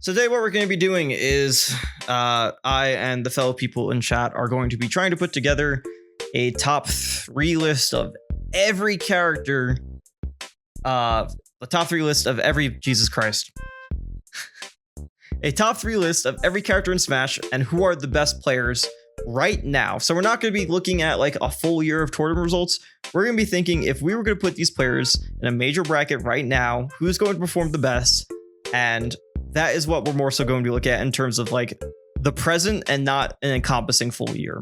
So today what we're going to be doing is I and the fellow people in chat are going to be trying to put together a top 3 list of every character, the top 3 list of every, Jesus Christ, a top 3 list of every character in Smash and who are the best players right now. So we're not going to be looking at like a full year of tournament results. We're going to be thinking if we were going to put these players in a major bracket right now, who's going to perform the best, and that is what we're more so going to look at in terms of like the present and not an encompassing full year.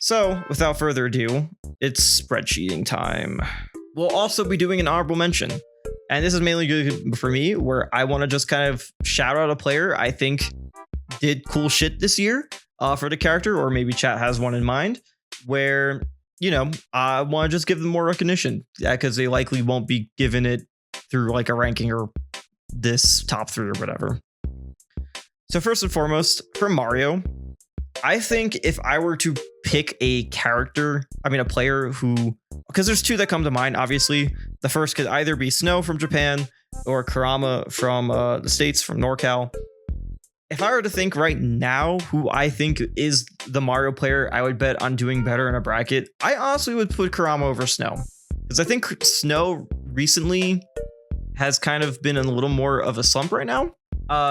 So without further ado, it's spreadsheeting time. We'll also be doing an honorable mention, and this is mainly good for me, where I want to just kind of shout out a player I think did cool shit this year for the character, or maybe chat has one in mind where, you know, I want to just give them more recognition because they likely won't be given it through like a ranking or this top 3 or whatever. So first and foremost, for Mario, I think if I were to pick a character, a player who, because there's 2 that come to mind, obviously. The first could either be Snow from Japan or Kurama from the States, from NorCal. If I were to think right now who I think is the Mario player I would bet on doing better in a bracket, I honestly would put Kurama over Snow. Because I think Snow recently has kind of been in a little more of a slump right now.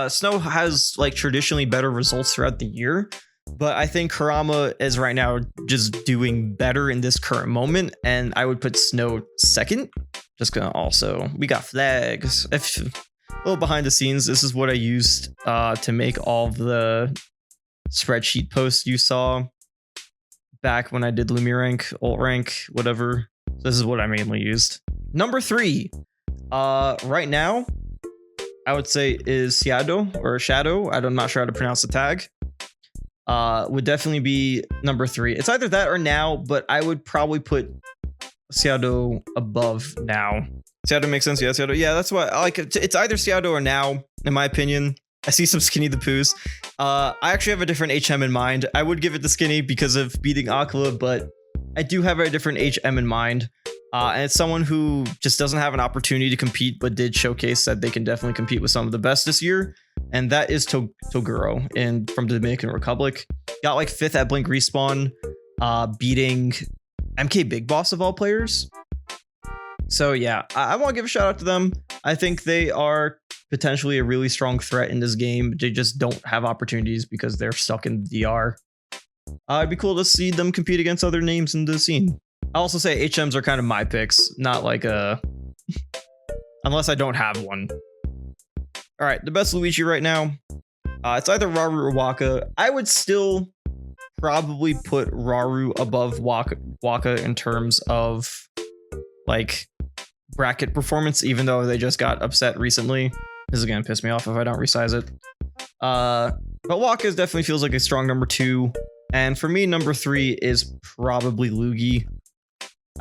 Snow has like traditionally better results throughout the year, but I think Kurama is right now just doing better in this current moment, and I would put Snow second. Just gonna also, we got flags. If a little behind the scenes, this is what I used to make all of the spreadsheet posts you saw back when I did Lumi rank, alt rank, whatever. This is what I mainly used. Number 3. Right now, I would say is Shadow or Shadow. I'm not sure how to pronounce the tag. Would definitely be number 3. It's either that or Now, but I would probably put Shadow above Now. Shadow makes sense. Yeah, Shadow. Yeah, that's what I like. It's either Shadow or Now, in my opinion. I see some Skinny the Poos. I actually have a different HM in mind. I would give it to Skinny because of beating Aquila, but I do have a different HM in mind. And it's someone who just doesn't have an opportunity to compete, but did showcase that they can definitely compete with some of the best this year. And that is Toguro from the Dominican Republic. Got like 5th at Blink Respawn, beating MK Big Boss of all players. So yeah, I want to give a shout out to them. I think they are potentially a really strong threat in this game. They just don't have opportunities because they're stuck in the DR. It'd be cool to see them compete against other names in the scene. I also say HMs are kind of my picks, not like unless I don't have one. All right, the best Luigi right now, it's either Raru or Waka. I would still probably put Raru above Waka in terms of like bracket performance, even though they just got upset recently. This is gonna piss me off if I don't resize it. But Waka definitely feels like a strong number 2. And for me, number 3 is probably Luigi.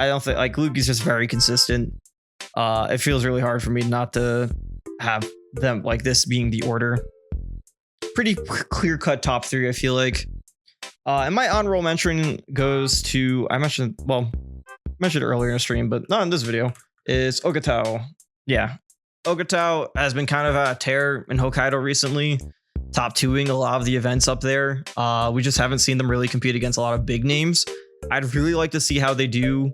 I don't think, like, Luigi's just very consistent. It feels really hard for me not to have them like this being the order. Pretty clear-cut top 3, I feel like. And my honorable mention goes to, I mentioned it earlier in the stream, but not in this video, is Ogatao. Yeah, Ogatao has been kind of a tear in Hokkaido recently, top 2ing a lot of the events up there. We just haven't seen them really compete against a lot of big names. I'd really like to see how they do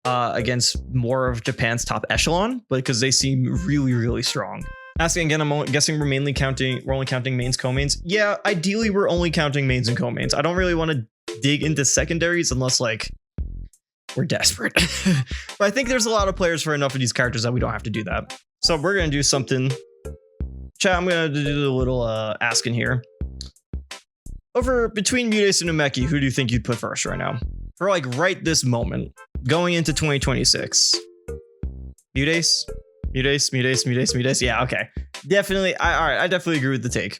against more of Japan's top echelon, but because they seem really, really strong. Asking again, I'm guessing we're only counting mains, co-mains. Yeah, ideally we're only counting mains and co-mains. I don't really want to dig into secondaries unless like we're desperate. But I think there's a lot of players for enough of these characters that we don't have to do that. So we're gonna do something. Chat, I'm gonna do a little asking here. Over between Mutace and Umeki, who do you think you'd put first right now? For like right this moment, going into 2026. Mutace? Yeah, okay. Definitely, all right, I definitely agree with the take.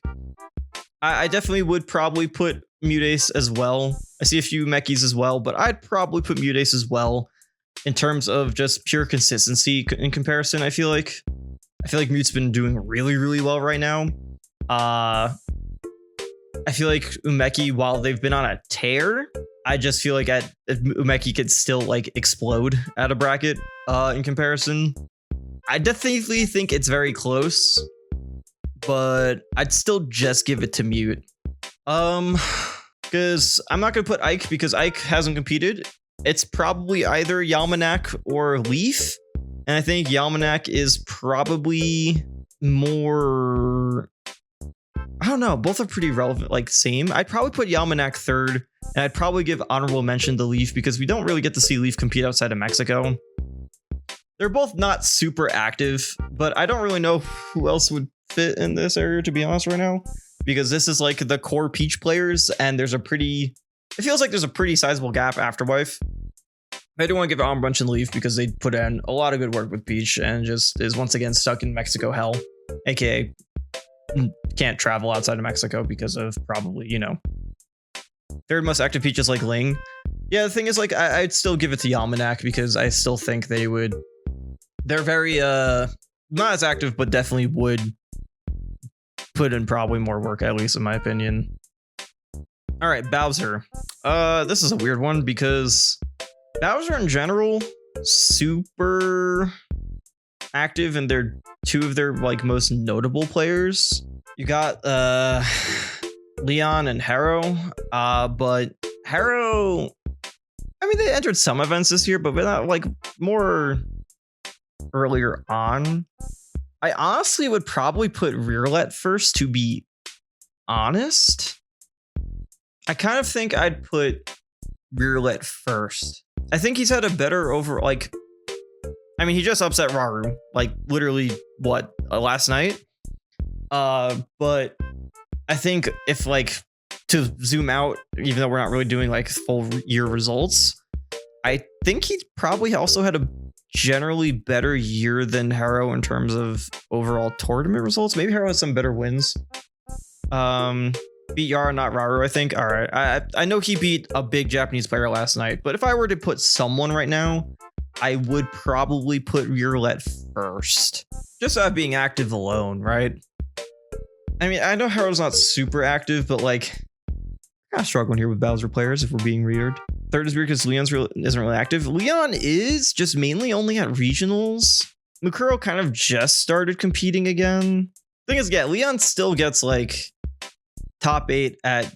I definitely would probably put Mutace as well. I see a few Mekis as well, but I'd probably put Mutace as well in terms of just pure consistency in comparison. I feel like Mute's been doing really, really well right now. I feel like Umeki, while they've been on a tear, I just feel like Umeki could still like explode at a bracket in comparison. I definitely think it's very close, but I'd still just give it to Mute. Because I'm not gonna put Ike because Ike hasn't competed. It's probably either Yalmanac or Leaf, and I think Yalmanac is probably more. I don't know. Both are pretty relevant, like same. I'd probably put Yalmanac third, and I'd probably give honorable mention to Leaf because we don't really get to see Leaf compete outside of Mexico. They're both not super active, but I don't really know who else would fit in this area, to be honest, right now. Because this is like the core Peach players, and there's a pretty... It feels like there's a pretty sizable gap after Wife. I do want to give honorable mention to Leaf because they put in a lot of good work with Peach and just is once again stuck in Mexico hell. AKA can't travel outside of Mexico because of probably, you know, third most active Peach is like Ling. Yeah, the thing is, like, I'd still give it to Yalmanac because I still think they would... They're very, not as active, but definitely would put in probably more work, at least in my opinion. All right, Bowser. This is a weird one because Bowser in general, super active, and they're two of their like most notable players. You got Leon and Harrow, but Harrow, I mean, they entered some events this year, but not like more earlier on. I honestly would probably put Rearlet first, to be honest. I kind of think I'd put Rearlet first. I think he's had a better over, like, I mean, he just upset Raru, like, literally, what, last night? But I think if, like, to zoom out, even though we're not really doing, like, full year results, I think he probably also had a generally better year than Harrow in terms of overall tournament results. Maybe Harrow has some better wins. Beat Yara, not Raru, I think. All right, I know he beat a big Japanese player last night, but if I were to put someone right now, I would probably put Rearlet first, just out of being active alone, right? I mean, I know Harrow's not super active, but like, I'm struggling here with Bowser players if we're being weird. Third is weird because Leon's isn't really active. Leon is just mainly only at regionals. Mukuro kind of just started competing again. Thing is, yeah, Leon still gets like top 8 at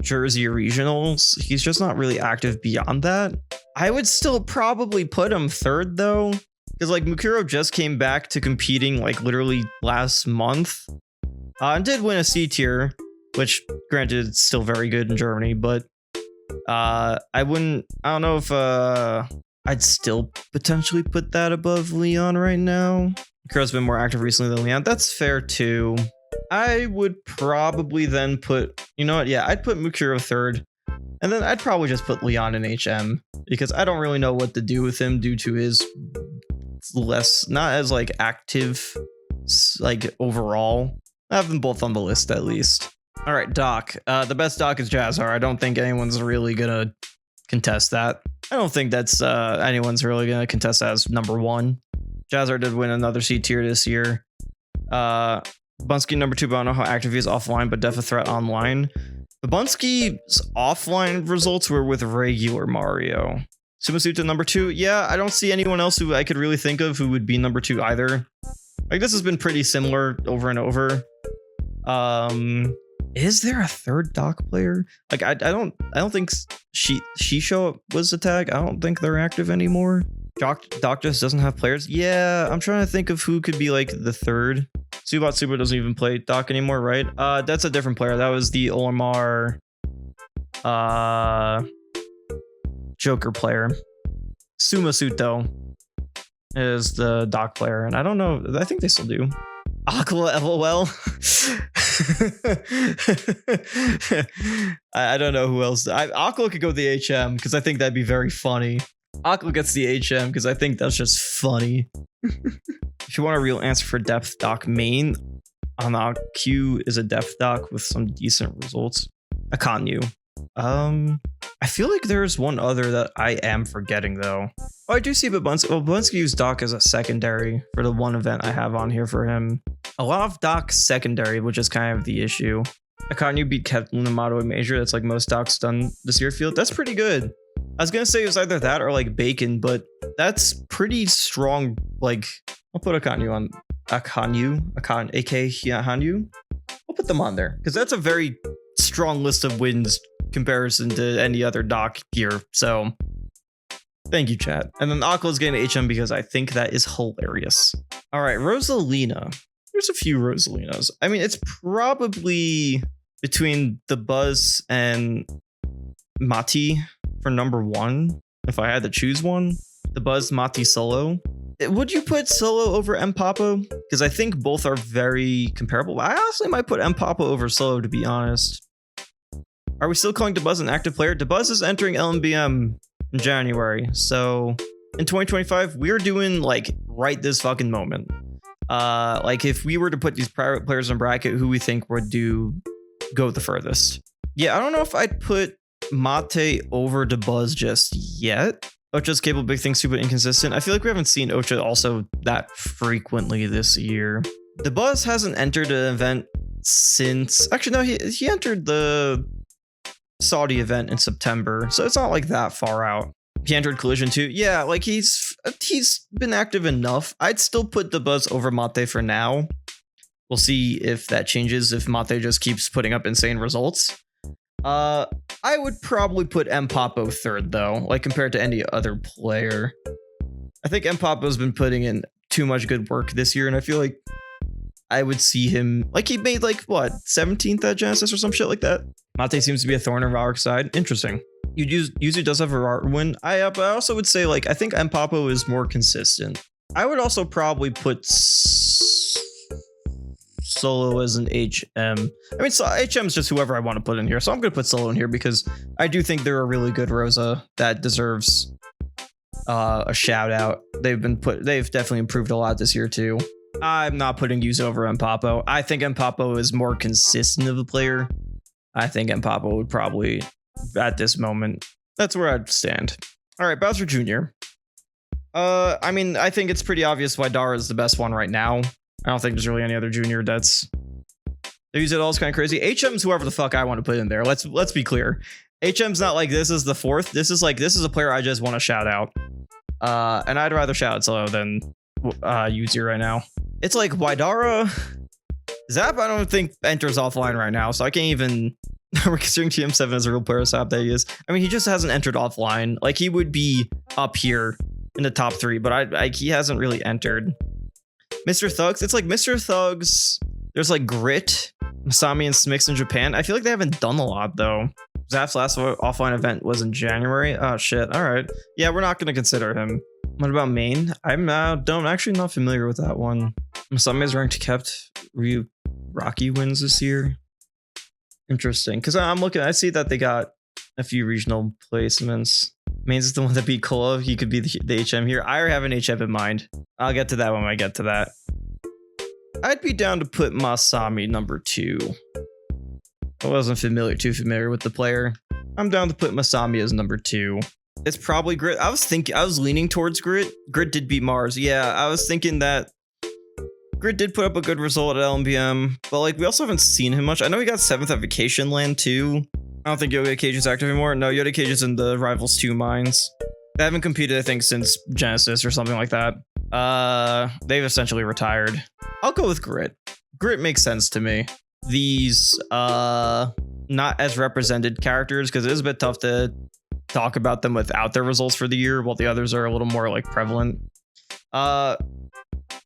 Jersey regionals. He's just not really active beyond that. I would still probably put him third though, because like Mukuro just came back to competing like literally last month, and did win a C tier, which granted it's still very good in Germany, but I don't know if I'd still potentially put that above Leon right now. Mukuro's been more active recently than Leon. That's fair too. I would probably then put, you know what? Yeah, I'd put Mukuro third, and then I'd probably just put Leon in HM because I don't really know what to do with him due to his less, not as like active, like overall. I have them both on the list at least. All right, Doc. The best Doc is Jazzar. I don't think anyone's really gonna contest that. I don't think that's anyone's really gonna contest that as number one. Jazzar did win another C tier this year. Bunsky number 2, but I don't know how active he is offline, but def a threat online. The Bunsky's offline results were with regular Mario. Sumasuta number 2. Yeah, I don't see anyone else who I could really think of who would be number 2 either. Like, this has been pretty similar over and over. Is there a third Doc player? Like, I don't think Shisho was a tag. I don't think they're active anymore. Doc just doesn't have players. Yeah, I'm trying to think of who could be like the third. Subat Super doesn't even play Doc anymore, right? That's a different player. That was the Olimar Joker player. Sumasuto is the Doc player, and I don't know. I think they still do. Aqua LOL. I don't know who else. Aqua could go the HM because I think that'd be very funny. Aqua gets the HM because I think that's just funny. If you want a real answer for depth Doc main, on Q is a depth Doc with some decent results. Akanyu. I feel like there's one other that I am forgetting though. Oh, I do see Babunski. Well, Babunski used Doc as a secondary for the one event I have on here for him. A lot of Doc's secondary, which is kind of the issue. Akanyu beat Kevin Namato in Major. That's like most Docs done this year field. That's pretty good. I was gonna say it was either that or like Bacon, but that's pretty strong like I'll put Akanyu, Hanyu. I'll put them on there because that's a very strong list of wins comparison to any other doc gear. So thank you, chat. And then Aqua's getting HM because I think that is hilarious. All right, Rosalina. There's a few Rosalinas. I mean, it's probably between the Buzz and Mati for number 1. If I had to choose one, the Buzz, Mati, Solo. Would you put Solo over Mpapo? Because I think both are very comparable. I honestly might put Mpapo over Solo, to be honest. Are we still calling DeBuzz an active player? DeBuzz is entering LMBM in January. So in 2025, we're doing like right this fucking moment. Like if we were to put these private players in bracket, who we think would go the furthest. Yeah, I don't know if I'd put Mate over DeBuzz just yet. Ocha's capable of big things, super inconsistent. I feel like we haven't seen Ocha also that frequently this year. DeBuzz hasn't entered an event since... Actually, no, he entered the Saudi event in September, so it's not like that far out. He entered Collision too. Yeah, like he's been active enough. I'd still put DeBuzz over Mate for now. We'll see if that changes, if Mate just keeps putting up insane results. I would probably put Mpapo third though, like compared to any other player. I think Mpapo's been putting in too much good work this year, and I feel like I would see him, like he made like what, 17th at Genesis or some shit like that. Mate seems to be a thorn in Rarik's side. Interesting. Usually does have a Rarik win. But I also would say like I think Mpapo is more consistent. I would also probably put Solo as an HM. I mean, so HM is just whoever I want to put in here, so I'm gonna put Solo in here because I do think they're a really good Rosa that deserves a shout out. They've definitely improved a lot this year too. I'm not putting Yuzu over Mpapo. I think Mpapo is more consistent of a player. I think Mpapo would probably, at this moment, that's where I'd stand. All right, Bowser Jr. I mean, I think it's pretty obvious why Dara is the best one right now. I don't think there's really any other junior that's... They use it all, it's kind of crazy. HM's whoever the fuck I want to put in there. Let's be clear. HM's not like this is the fourth. This is a player I just want to shout out. And I'd rather shout out Solo than Yuzu right now. It's like Wydara... Zap, I don't think enters offline right now, so I can't even... We're considering TM7 as a real player, Zap that he is. I mean, he just hasn't entered offline. Like, he would be up here in the top 3, but he hasn't really entered. Mr. Thugs, it's like Mr. Thugs, there's like Grit, Masami, and Smix in Japan. I feel like they haven't done a lot though. Zap's last offline event was in January. Oh shit, all right. Yeah, we're not gonna consider him. What about Maine? I'm not familiar with that one. Masami is ranked kept. Ryu Rocky wins this year. Interesting, because I'm looking, I see that they got a few regional placements. Main's is the one that beat Kola. He could be the HM here. I already have an HM in mind. I'll get to that when I get to that. I'd be down to put Masami number 2. I wasn't too familiar with the player. I'm down to put Masami as number 2. It's probably Grit. I was leaning towards Grit. Grit did beat Mars. Yeah, I was thinking that Grit did put up a good result at LMBM, but like we also haven't seen him much. I know he got 7th at Vacation Land too. I don't think Yoda Cage is active anymore. No, Yoda Cage is in the Rivals 2 mines. They haven't competed, I think, since Genesis or something like that. They've essentially retired. I'll go with Grit. Grit makes sense to me. These not as represented characters, because it is a bit tough to talk about them without their results for the year, while the others are a little more like prevalent.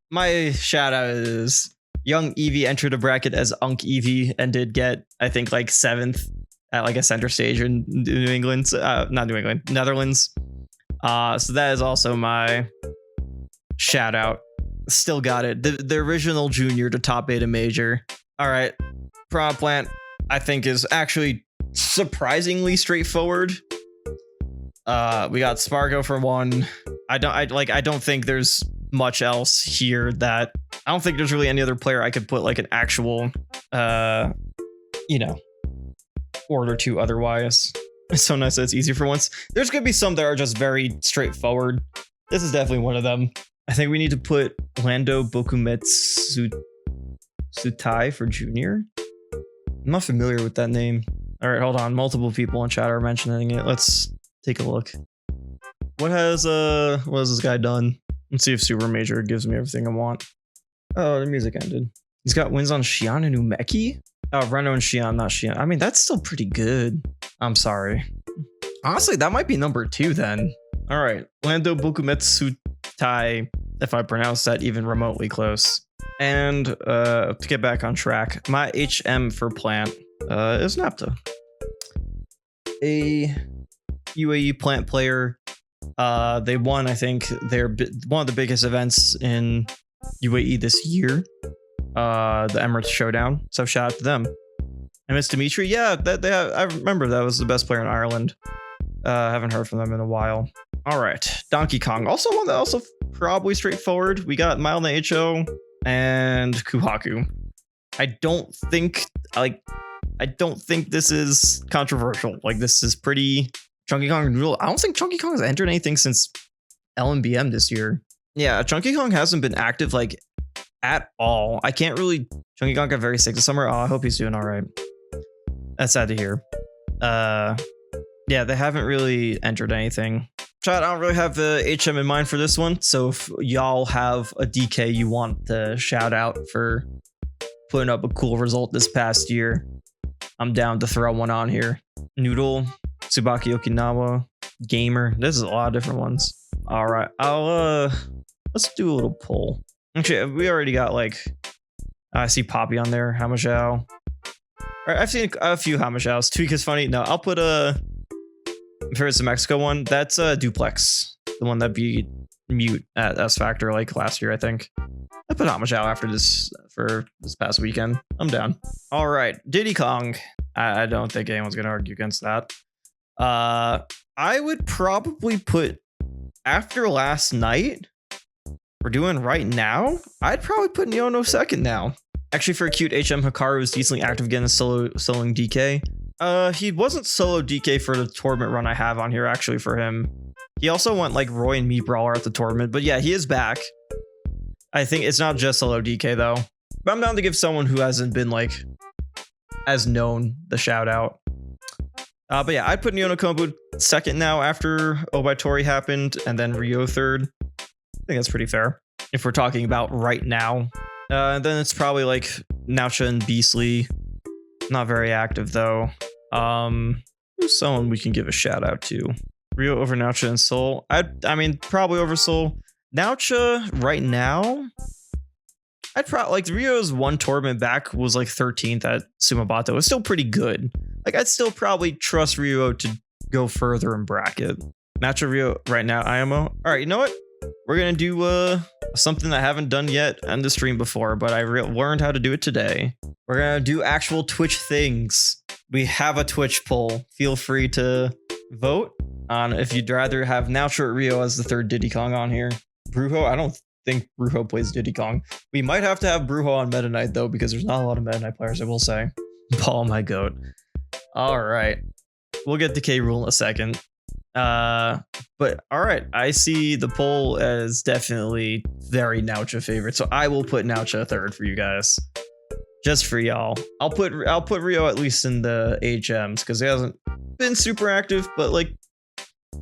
My shout out is Young Eevee entered a bracket as Unk Eevee and did get, I think, like 7th at like a center stage in New England, not New England, Netherlands. So that is also my shout out. Still got it. The original junior to top 8 major. All right, Piranha Plant I think is actually surprisingly straightforward. We got Spargo for 1. I don't think there's much else here that I don't think there's really any other player I could put like an actual order to otherwise. It's so nice that it's easy for once. There's gonna be some that are just very straightforward. This is definitely one of them. I think we need to put Lando Bokumetsu Sutai for junior. I'm not familiar with that name. All right, hold on. Multiple people in chat are mentioning it. Let's take a look. What has this guy done? Let's see if Super Major gives me everything I want. Oh, the music ended. He's got wins on Xi'an and Umeki? Oh, Reno and Xi'an, not Xi'an. I mean, that's still pretty good. I'm sorry. Honestly, that might be number 2 then. All right, Lando Bokumetsu Tai, if I pronounce that even remotely close. And to get back on track, my HM for Plant is Napta. A UAE Plant player. They won, I think, one of the biggest events in UAE this year, the Emirates Showdown. So shout out to them. And Miss Dimitri, yeah, I remember that was the best player in Ireland. Haven't heard from them in a while. All right, Donkey Kong, also one that also probably straightforward. We got Mile HO and Kuhaku. I don't think this is controversial. Like, this is pretty Chunky Kong Noodle. I don't think Chunky Kong has entered anything since LMBM this year. Yeah, Chunky Kong hasn't been active like at all. I can't really. Chunky Kong got very sick this summer. Oh, I hope he's doing all right. That's sad to hear. Yeah, they haven't really entered anything. Chat, I don't really have the HM in mind for this one. So if y'all have a DK you want to shout out for putting up a cool result this past year, I'm down to throw one on here. Noodle, Tsubaki Okinawa, Gamer. This is a lot of different ones. All right, let's do a little poll. Actually, we already got like, I see Poppy on there. Hamashao. All right, I've seen a few Hamashaos. Tweak is funny. No, I'll put if it's the Mexico one, that's Duplex, the one that beat Mute at S Factor like last year, I think. I put Hamashao after this for this past weekend. I'm down. All right, Diddy Kong. I don't think anyone's gonna argue against that. I would probably put, after last night, we're doing right now, I'd probably put Neono second now. Actually, for a cute HM, Hikaru is decently active again, soloing DK. He wasn't solo DK for the tournament run I have on here, actually, for him. He also went like Roy and me Brawler at the tournament, but yeah, he is back. I think it's not just solo DK though. But I'm down to give someone who hasn't been like as known the shout out. But yeah, I'd put Neono Kombu second now after Obaitori happened, and then Ryo third. I think that's pretty fair if we're talking about right now. And then it's probably like Naucha and Beastly. Not very active though. Who's someone we can give a shout out to? Ryo over Naucha and Soul. I mean, probably over Soul. Naucha right now, I'd probably like Ryo's one tournament back was like 13th at Sumabato. It's still pretty good. Like, I'd still probably trust Ryo to go further in bracket. Naucha Ryo right now, IMO. All right, you know what? We're gonna do something I haven't done yet on the stream before, but I learned how to do it today. We're gonna do actual Twitch things. We have a Twitch poll. Feel free to vote on if you'd rather have Naucha or Ryo as the third Diddy Kong on here. Brujo, I don't think Brujo plays Diddy Kong. We might have to have Brujo on Meta Knight though, because there's not a lot of Meta Knight players, I will say. Paul, my goat. All right, we'll get to K Rule in a second. But all right, I see the poll as definitely very Naucha favorite, so I will put Naucha third for you guys, just for y'all. I'll put Ryo at least in the HMs because he hasn't been super active, but like,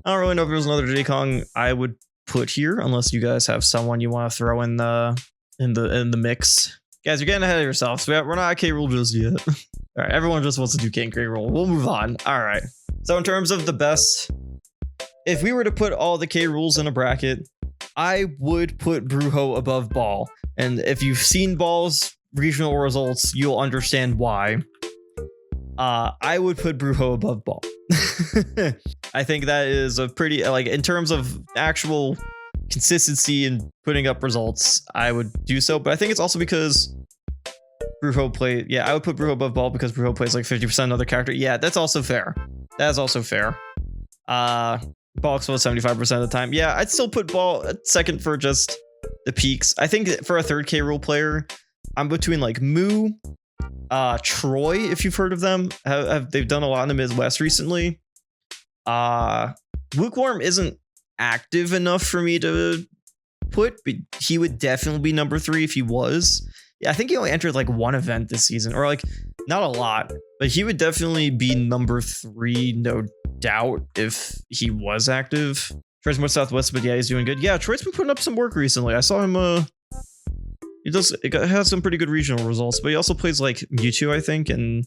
I don't really know if there's another Diddy Kong I would put here, unless you guys have someone you want to throw in the mix. Guys, you're getting ahead of yourselves. We're not at K Rule just yet. All right, everyone just wants to do King K Rule. We'll move on. All right. So in terms of the best, if we were to put all the K Rules in a bracket, I would put Brujo above Ball. And if you've seen Ball's regional results, you'll understand why. I would put Brujo above Ball. I think that is a pretty, like, in terms of actual consistency in putting up results, I would do so. But I think it's also because Brujo play. Yeah, I would put Brujo above Ball because Brujo plays like 50% another character. Yeah, that's also fair. That's also fair. Ball explodes 75% of the time. Yeah, I'd still put Ball at second for just the peaks. I think for a third K Rule player, I'm between like Moo, Troy, if you've heard of them. They've done a lot in the Midwest recently. Lukewarm isn't active enough for me to put, but he would definitely be number 3 if he was. Yeah, I think he only entered like one event this season, or like not a lot, but he would definitely be number 3, no doubt, if he was active. Troy's more southwest, but yeah, he's doing good. Yeah, Troy's been putting up some work recently. I saw him. Has some pretty good regional results, but he also plays like Mewtwo, I think, and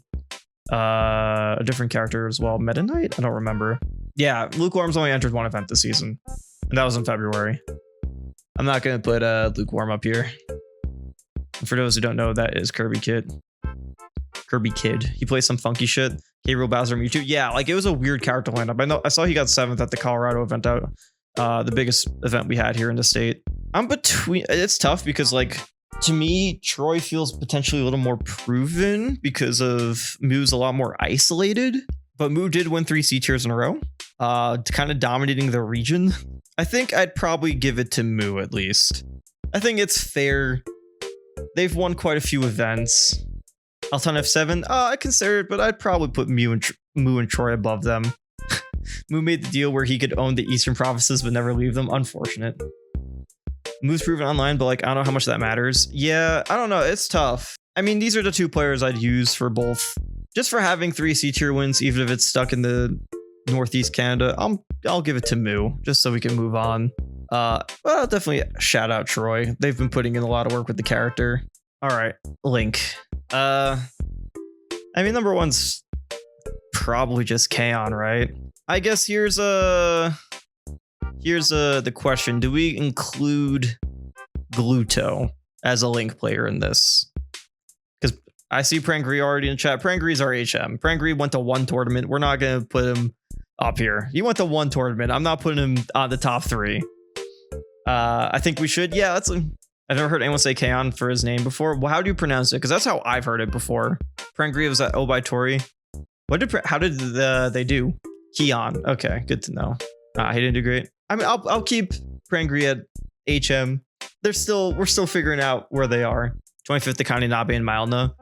a different character as well. Meta Knight? I don't remember. Yeah, Lukewarm's only entered one event this season, and that was in February. I'm not gonna put Lukewarm up here. For those who don't know, that is Kirby Kid. Kirby Kid. He plays some funky shit. K-Rool, Bowser, Mewtwo. Yeah, like it was a weird character lineup. I saw he got 7th at the Colorado event out. The biggest event we had here in the state. I'm between. It's tough because like to me, Troy feels potentially a little more proven because of Mew's a lot more isolated. But Mew did win 3 C tiers in a row, kind of dominating the region. I think I'd probably give it to Mew at least. I think it's fair. They've won quite a few events. Alton F7, I consider it, but I'd probably put Mew and Troy above them. Mew made the deal where he could own the Eastern provinces but never leave them. Unfortunate. Mew's proven online, but like I don't know how much that matters. Yeah, I don't know. It's tough. I mean, these are the 2 players I'd use for both. Just for having 3 C tier wins, even if it's stuck in the Northeast Canada, I'll give it to Mew just so we can move on. But I'll definitely shout out Troy. They've been putting in a lot of work with the character. All right, Link. I mean, number 1's probably just Kaon, right? I guess here's the question: do we include Gluto as a Link player in this? Because I see Prangri already in chat. Prangri's our HM. Prangri went to 1 tournament. We're not gonna put him up here. He went to 1 tournament. I'm not putting him on the top 3. I think we should. Yeah, I've never heard anyone say Kaon for his name before. Well, how do you pronounce it? Because that's how I've heard it before. Prangri was at Obaitori. How did they do? Keon. Okay, good to know. He didn't do great. I mean, I'll keep Prangri at HM. We're still figuring out where they are. 25th to Kaninabe and Milna.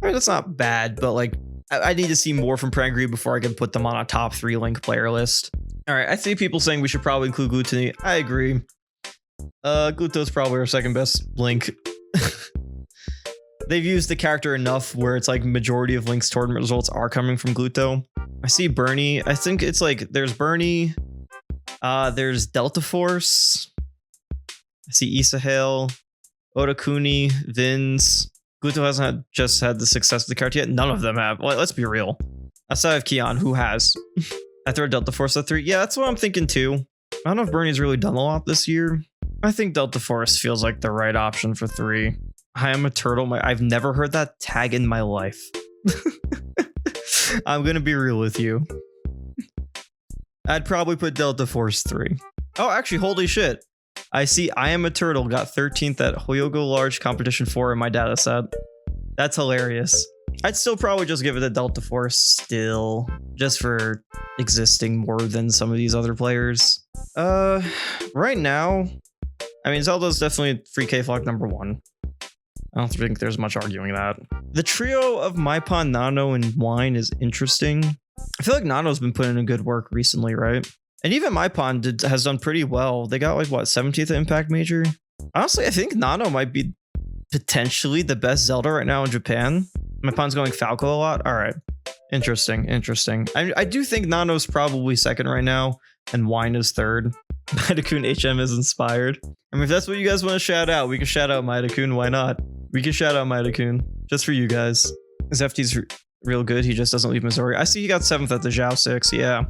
I mean, that's not bad, but like I need to see more from Prangri before I can put them on a top 3 Link player list. All right, I see people saying we should probably include Glutony. I agree. Gluto's probably our 2nd best Link. They've used the character enough where it's like majority of Link's tournament results are coming from Gluto. I see Bernie. I think it's like there's Bernie. There's Delta Force. I see Isahale, Otakuni, Vins. Gluto hasn't just had the success of the character yet. None of them have. Well, let's be real. Outside of Keon, who has? I throw Delta Force at 3. Yeah, that's what I'm thinking too. I don't know if Bernie's really done a lot this year. I think Delta Force feels like the right option for 3. I am a turtle. I've never heard that tag in my life. I'm gonna be real with you. I'd probably put Delta Force 3. Oh, actually, holy shit. I see I Am a Turtle got 13th at Hoyogo Large Competition 4 in my data set. That's hilarious. I'd still probably just give it a Delta Force still, just for existing more than some of these other players. Right now, I mean, Zelda's definitely free K-Flock number 1. I don't think there's much arguing that. The trio of Maipon, Nano, and Wine is interesting. I feel like Nano's been putting in good work recently, right? And even Maipon has done pretty well. They got like, what, 17th Impact Major? Honestly, I think Nano might be potentially the best Zelda right now in Japan. Maipon's going Falco a lot. All right. Interesting. I do think Nano's probably 2nd right now, and Wine is 3rd. Maidakun HM is inspired. I mean, if that's what you guys want to shout out, we can shout out Maidakun. Why not? We can shout out Maidakun just for you guys. Zefty's real good. He just doesn't leave Missouri. I see he got 7th at the Zhao 6. Yeah,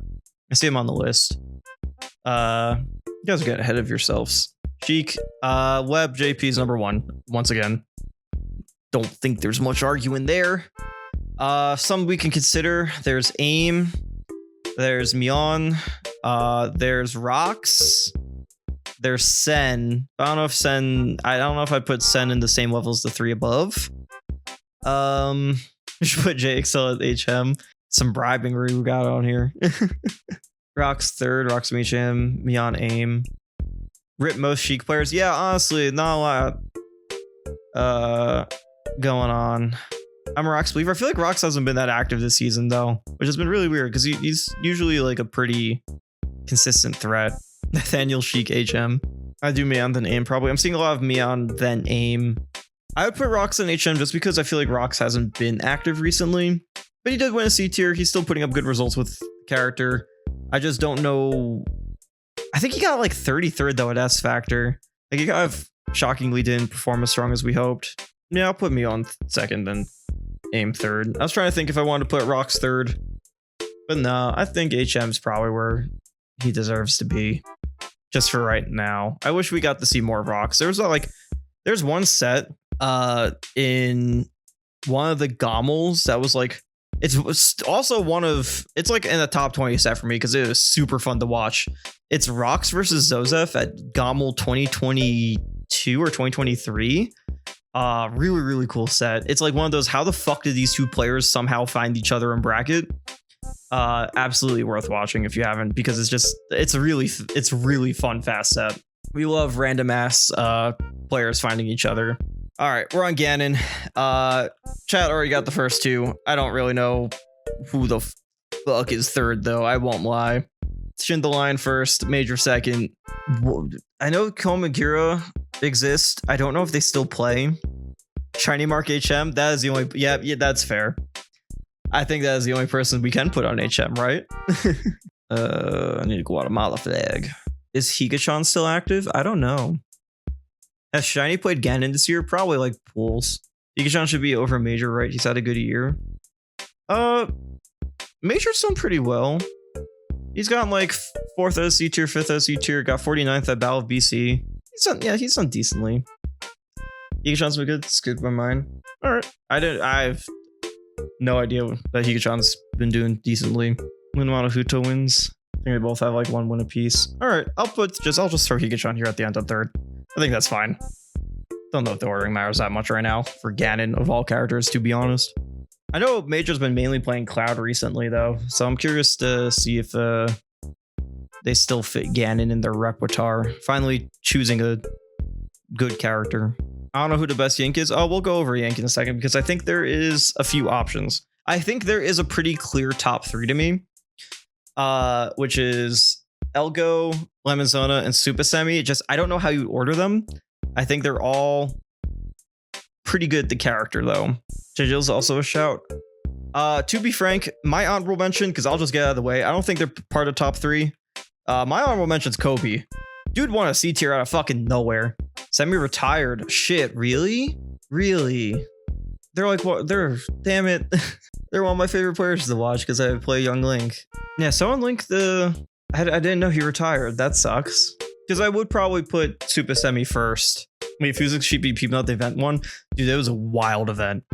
I see him on the list. You guys are getting ahead of yourselves. Sheik, Web, JP's number 1. Once again, don't think there's much arguing there. Some we can consider. There's AIM. There's Mion. There's Rox. There's Sen. I don't know if I put Sen in the same level as the 3 above. We should put JXL at HM. Some bribing we got on here. Rox 3rd, Rox HM, Mion AIM. Rip most Sheik players. Yeah, honestly, not a lot going on. I'm a Rox believer. I feel like Rox hasn't been that active this season though, which has been really weird because he's usually like a pretty consistent threat. Nathaniel Sheik HM. I do Mion then AIM probably. I'm seeing a lot of Mion then AIM. I would put Rox in HM just because I feel like Rox hasn't been active recently, but he did win a C tier. He's still putting up good results with the character. I just don't know. I think he got like 33rd though at S Factor. Like he kind of shockingly didn't perform as strong as we hoped. Yeah, I'll put me on second and aim third. I was trying to think if I wanted to put Rox third, but no, I think HM's probably where he deserves to be. Just for right now. I wish we got to see more of Rox. There's one set in one of the Gommels that was like, it's also it's like in the top 20 set for me because it was super fun to watch. It's Rox versus Zozef at Gommel 2022 or 2023. Really, really cool set. It's like one of those, how the fuck did these two players somehow find each other in bracket? Absolutely worth watching if you haven't, because it's really fun fast set. We love random ass players finding each other. All right, we're on Ganon. Chat already got the first two. I don't really know who the fuck is third though, I won't lie. Shindeline first, Major second. I know Komagura exists. I don't know if they still play. Shiny Mark HM, that is the only, yeah, that's fair. I think that is the only person we can put on HM, right? I need a Guatemala flag. Is Higachan still active? I don't know. Has Shiny played Ganon this year? Probably like pools. Higachan should be over Major, right? He's had a good year. Major's done pretty well. He's gotten like 4th SC tier, 5th SC tier, got 49th at Battle of BC. He's done decently. Higachan's been good. It's good by mine. All right. I've no idea that Higachan's been doing decently. Huto wins. I think they both have like 1 win apiece. All right, I'll just throw Higachan here at the end of third. I think that's fine. Don't know if the ordering matters that much right now for Ganon of all characters, to be honest. I know Major's been mainly playing Cloud recently though, so I'm curious to see if they still fit Ganon in their repertoire. Finally choosing a good character. I don't know who the best Yank is. Oh, we'll go over Yank in a second because I think there is a few options. I think there is a pretty clear top 3 to me, which is Elgo, Lemezona, and Super Semi. I don't know how you order them. I think they're all pretty good at the character though. JJ's also a shout. To be frank, my honorable mention, because I'll just get out of the way, I don't think they're part of top 3. My honorable mention's Kobe. Dude won a C tier out of fucking nowhere. Semi-retired. Shit, really? Really? They're like, what? Damn it. They're one of my favorite players to watch because I play Young Link. Yeah, someone linked I didn't know he retired. That sucks. Because I would probably put Super Semi first. Wait, Fuzix should be people at the event one. Dude, it was a wild event.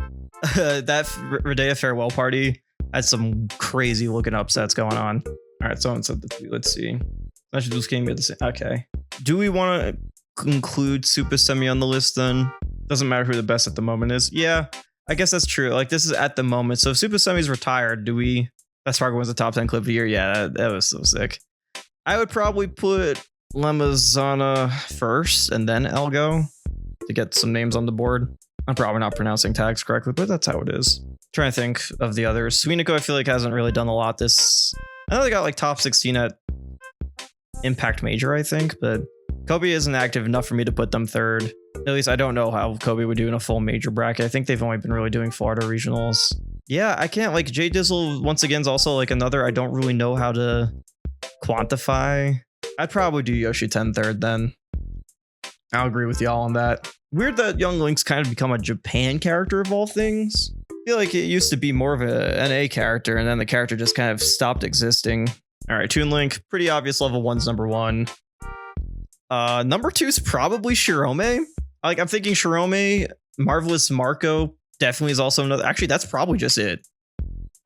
That Redea farewell party had some crazy looking upsets going on. All right, someone said the tweet. Let's see. Just came at the same. Okay. Do we want to include Super Semi on the list then? Doesn't matter who the best at the moment is. Yeah, I guess that's true. Like, this is at the moment. So if Super Semi's retired, Best Fargo wins the top 10 clip of the year. Yeah, that was so sick. I would probably put Lemezana first and then Elgo to get some names on the board. I'm probably not pronouncing tags correctly, but that's how it is. Trying to think of the others. Suinoco, I feel like hasn't really done a lot this. I know they got like top 16 at Impact Major, I think, but Kobe isn't active enough for me to put them third. At least I don't know how Kobe would do in a full major bracket. I think they've only been really doing Florida regionals. Yeah, I can't, like, J Dizzle once again is also like another I don't really know how to quantify. I'd probably do Yoshi 10 third then. I'll agree with y'all on that. Weird that Young Link's kind of become a Japan character of all things. I feel like it used to be more of an NA character, and then the character just kind of stopped existing. All right, Toon Link, pretty obvious level 1's number 1. Number 2's probably Shirome. Like, I'm thinking Shirome, Marvelous Marco definitely is also another. Actually, that's probably just it.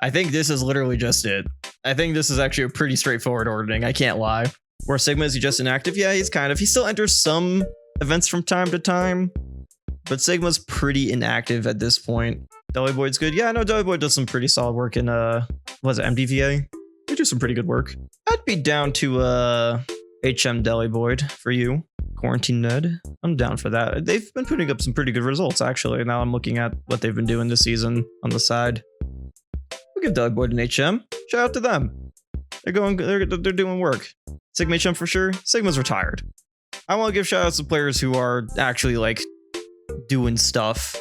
I think this is literally just it. I think this is actually a pretty straightforward ordering. I can't lie. Where Sigma, is he just inactive? Yeah, he still enters some events from time to time, but Sigma's pretty inactive at this point. Deli Boyd's good. Yeah, I know Deli Boyd does some pretty solid work in MDVA. They do some pretty good work. I'd be down to HM Deli Boyd for you. Quarantine Ned. I'm down for that. They've been putting up some pretty good results actually. Now I'm looking at what they've been doing this season on the side. We'll give Deli Boyd an HM. Shout out to them. They're doing work. Sigma HM for sure. Sigma's retired. I want to give shout outs to players who are actually like doing stuff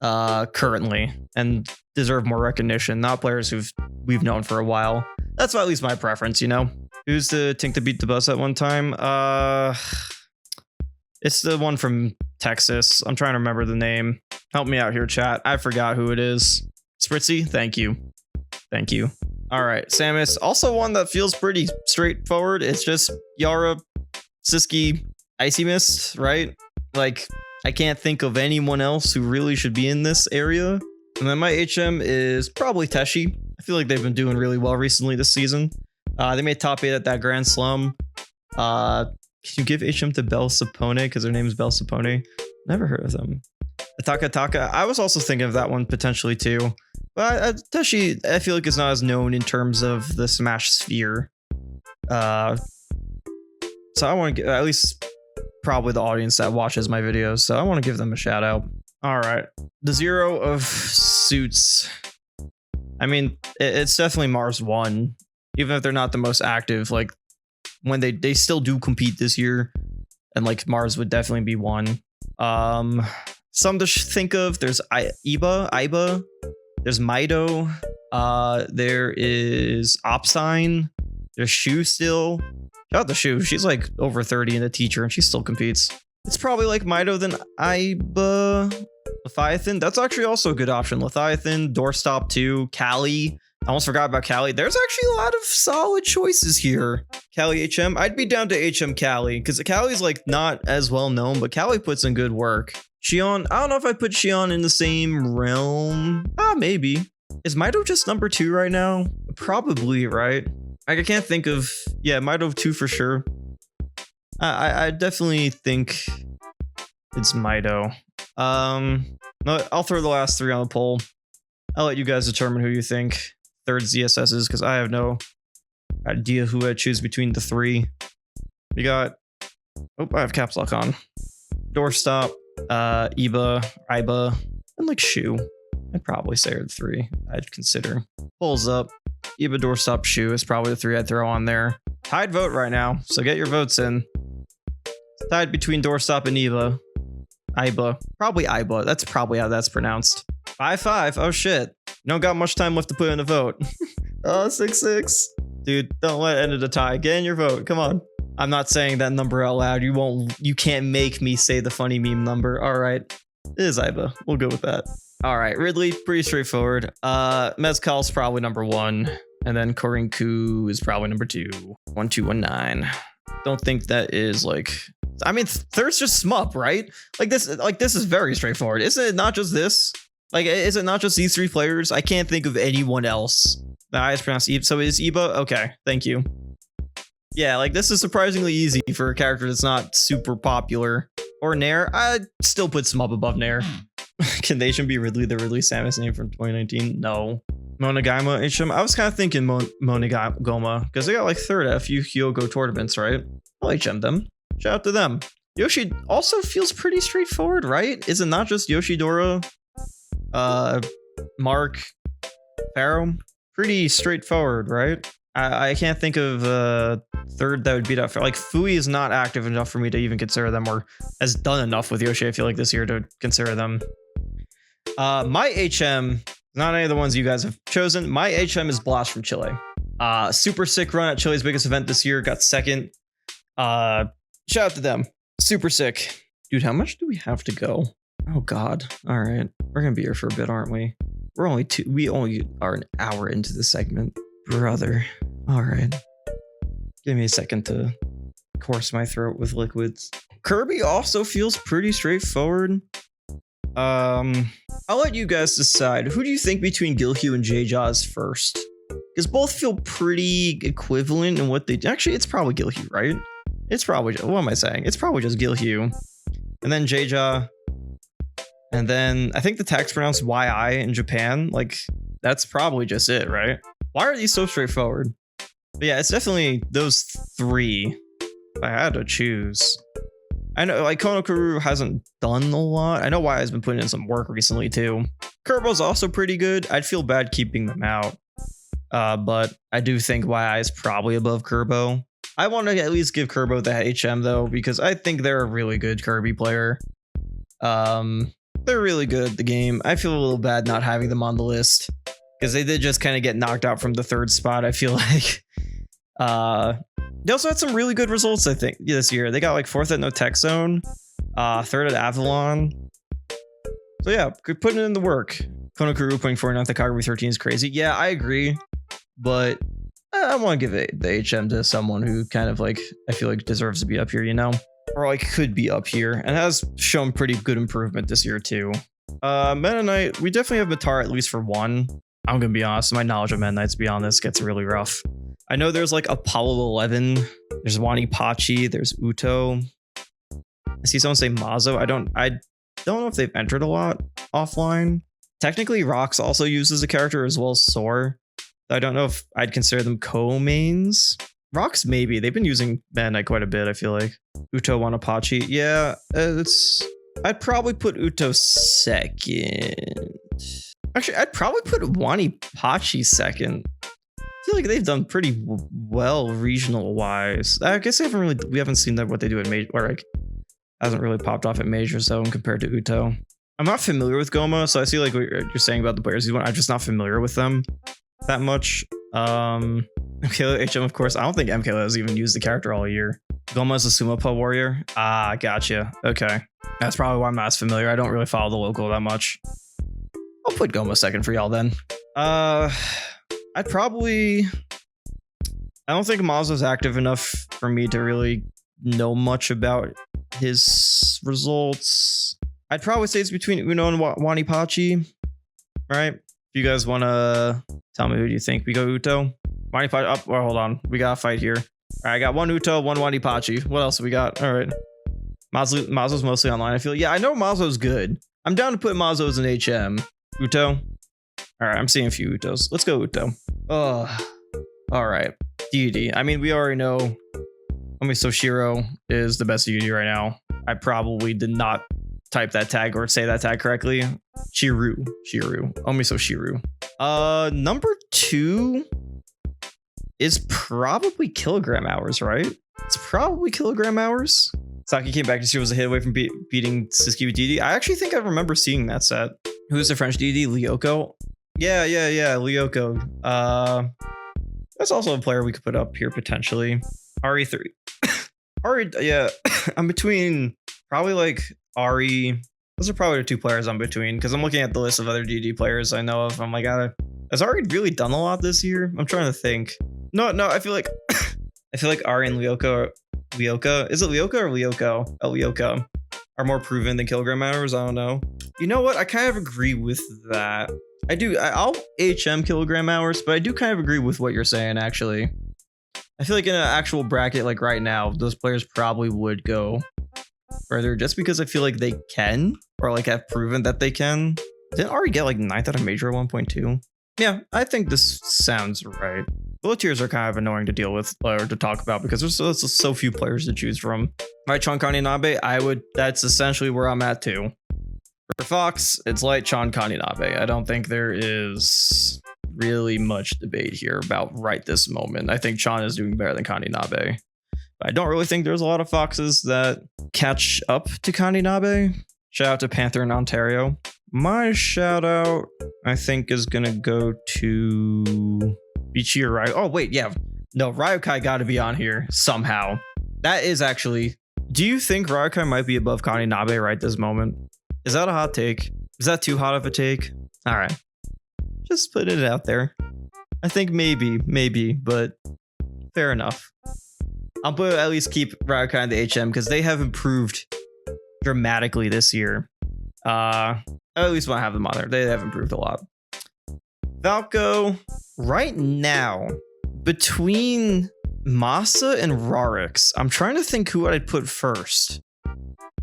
currently and deserve more recognition, not players we've known for a while. That's at least my preference, you know? Who's the Tink that beat the bus at one time? It's the one from Texas. I'm trying to remember the name. Help me out here, chat. I forgot who it is. Spritzy? Thank you. Thank you. All right, Samus. Also one that feels pretty straightforward. It's just Yara, Siski, Icy Mist, right? Like, I can't think of anyone else who really should be in this area. And then my HM is probably Teshi. I feel like they've been doing really well recently this season. They made top 8 at that Grand Slum. Can you give HM to Belle Sapone? Because her name is Belle Sapone. Never heard of them. Taka. I was also thinking of that one potentially too. But Teshi, I feel like is not as known in terms of the Smash sphere. So I want to get at least probably the audience that watches my videos. So I want to give them a shout out. All right, the zero of suits. I mean, it's definitely Mars 1, even if they're not the most active. Like when they still do compete this year, and like Mars would definitely be 1. Some to think of. There's Iba. There's Mido. There is Opsine. There's Shu still. Shout out to Shu. She's like over 30 and a teacher, and she still competes. It's probably like Mido than Iba. Leviathan. That's actually also a good option. Leviathan, Doorstop 2, Callie. I almost forgot about Callie. There's actually a lot of solid choices here. Callie HM. I'd be down to HM Callie because Callie's like not as well known, but Callie puts in good work. Shion. I don't know if I put Shion in the same realm. Maybe. Is Mido just number 2 right now? Probably, right? I can't think of. Yeah, Mido 2 for sure. I definitely think it's Mido. No, I'll throw the last 3 on the poll. I'll let you guys determine who you think third ZSS is because I have no idea who I'd choose between the 3. We got. Oh, I have caps lock on. Doorstop, Iba, and like Shu. I'd probably say are the 3 I'd consider. Polls up. Iba, Doorstop, Shu is probably the 3 I'd throw on there. Tied vote right now, so get your votes in. It's tied between Doorstop and Iba. Probably Iba. That's probably how that's pronounced. 5-5. Oh shit. You don't got much time left to put in a vote. Oh, 6-6. Dude, don't let it end at a tie. Get in your vote. Come on. I'm not saying that number out loud. You can't make me say the funny meme number. All right. It is Iba. We'll go with that. All right. Ridley, pretty straightforward. Mezcal's probably number 1. And then Korinku is probably number 2. 1219. Don't think that is like. I mean, third's just Smup, right? Like this is very straightforward. Isn't it not just this? Like, is it not just these 3 players? I can't think of anyone else. The highest pronounced Iba. So is Iba? Okay, thank you. Yeah, like this is surprisingly easy for a character that's not super popular. Or Nair. I'd still put Smup above Nair. Can Nation be Ridley, the Ridley Samus name from 2019? No. Monogama HM. I was kind of thinking Monogama because they got like 3rd at a few Hyogo tournaments, right? I'll HM them. Shout out to them. Yoshi also feels pretty straightforward, right? Is it not just Yoshidora, Mark, Pharaoh? Pretty straightforward, right? I can't think of a 3rd that would beat out. Like Fui is not active enough for me to even consider them, or has done enough with Yoshi, I feel like, this year to consider them. My HM, not any of the ones you guys have chosen. My HM is Blast from Chile. Super sick run at Chile's biggest event this year. Got 2nd. Shout out to them. Super sick. Dude, how much do we have to go? Oh god. All right. We're going to be here for a bit, aren't we? We only are an hour into the segment. Brother. All right. Give me a second to course my throat with liquids. Kirby also feels pretty straightforward. I'll let you guys decide. Who do you think between Gilhue and J-Jaw is first? Because both feel pretty equivalent in what they do. Actually, it's probably Gilhue, right? It's probably, what am I saying? It's probably just Gilhue. And then J-Jaw. And then I think the text pronounced YI in Japan. Like, that's probably just it, right? Why are these so straightforward? But yeah, it's definitely those 3. If I had to choose. I know, like, Konokuru hasn't done a lot. I know YI has been putting in some work recently, too. Kerbo's also pretty good. I'd feel bad keeping them out. But I do think YI is probably above Kerbo. I want to at least give Kerbo the HM, though, because I think they're a really good Kirby player. They're really good at the game. I feel a little bad not having them on the list, because they did just kind of get knocked out from the 3rd spot, I feel like. They also had some really good results, I think, this year. They got like 4th at No Tech Zone, 3rd at Avalon. So yeah, putting in the work. Konokuru putting 49th at Kagami 13 is crazy. Yeah, I agree, but I want to give the HM to someone who kind of like, I feel like deserves to be up here, you know? Or like could be up here and has shown pretty good improvement this year too. Meta Knight, we definitely have Matara at least for 1. I'm gonna be honest, my knowledge of Meta Knights beyond this gets really rough. I know there's like Apollo 11, there's Wani Pachi, there's Uto. I see someone say Mazo. I don't know if they've entered a lot offline. Technically, Rox also uses a character as well as Soar. I don't know if I'd consider them co-mains. Rox maybe. They've been using Meta Knight quite a bit, I feel like. Uto, Wanapachi. Yeah, I'd probably put Uto second. Actually, I'd probably put Wanipachi second. I feel like they've done pretty well regional wise. I guess we haven't seen what they do at major, or like hasn't really popped off at major zone compared to Uto. I'm not familiar with Goma, so I see like what you're saying about the players. I'm just not familiar with them that much. MKLeo HM, of course. I don't think MKLeo has even used the character all year. Goma is a Sumo warrior. Ah, gotcha. Okay. That's probably why I'm not as familiar. I don't really follow the local that much. I'll put Goma second for y'all then. I don't think Mazo's active enough for me to really know much about his results. I'd probably say it's between Uno and Wanipachi. Right? If you guys want to tell me who do you think, we go Uto. Wanipachi. Oh, hold on. We got a fight here. All right, I got 1 Uto, 1 Wanipachi. What else we got? All right. Mazo's mostly online, I feel. Yeah, I know Mazo's good. I'm down to put Mazo as an HM. Uto. All right, I'm seeing a few Utos. Let's go Uto. Oh, all right. DD. I mean, we already know Omisoshiro is the best DD right now. I probably did not type that tag or say that tag correctly. Shiru. Omisoshiro. Number 2 is probably Kilogram Hours, right? It's probably Kilogram Hours. Saki came back to see was a hit away from beating Siski with DD. I actually think I remember seeing that set. Who's the French DD? Lyoko? Yeah, Lyoko. That's also a player we could put up here potentially. RE3. Ari, yeah. I'm between probably like Ari. Those are probably the 2 players I'm between because I'm looking at the list of other DD players I know of. I'm like, has Ari really done a lot this year? I'm trying to think. No, I feel like Ari and Lyoko. Is it Lyoko or Lyoko? Lyoko are more proven than Kilogram Hours. I don't know. You know what? I kind of agree with that. I do. I'll HM Kilogram Hours, but I do kind of agree with what you're saying, actually. I feel like in an actual bracket like right now, those players probably would go further just because I feel like they can, or like have proven that they can. Didn't Ari get like 9th at a major at 1.2? Yeah, I think this sounds right. Low tiers are kind of annoying to deal with or to talk about because there's so few players to choose from. All right, Chon Kaninabe, that's essentially where I'm at too. For Fox, it's like Chon Kaninabe. I don't think there is really much debate here about right this moment. I think Chon is doing better than Kaninabe. But I don't really think there's a lot of Foxes that catch up to Kaninabe. Shout out to Panther in Ontario. My shout out, I think, is gonna go to Bichi or Ryo. Oh, wait, yeah. No, Ryokai got to be on here somehow. That is actually... Do you think Ryokai might be above Kaninabe right this moment? Is that a hot take? Is that too hot of a take? All right. Just put it out there. I think maybe, but fair enough. I'll at least keep Ryokai in the HM because they have improved dramatically this year. I at least want to have them on there. They have improved a lot. Falco, right now, between Masa and Rarix, I'm trying to think who I'd put first.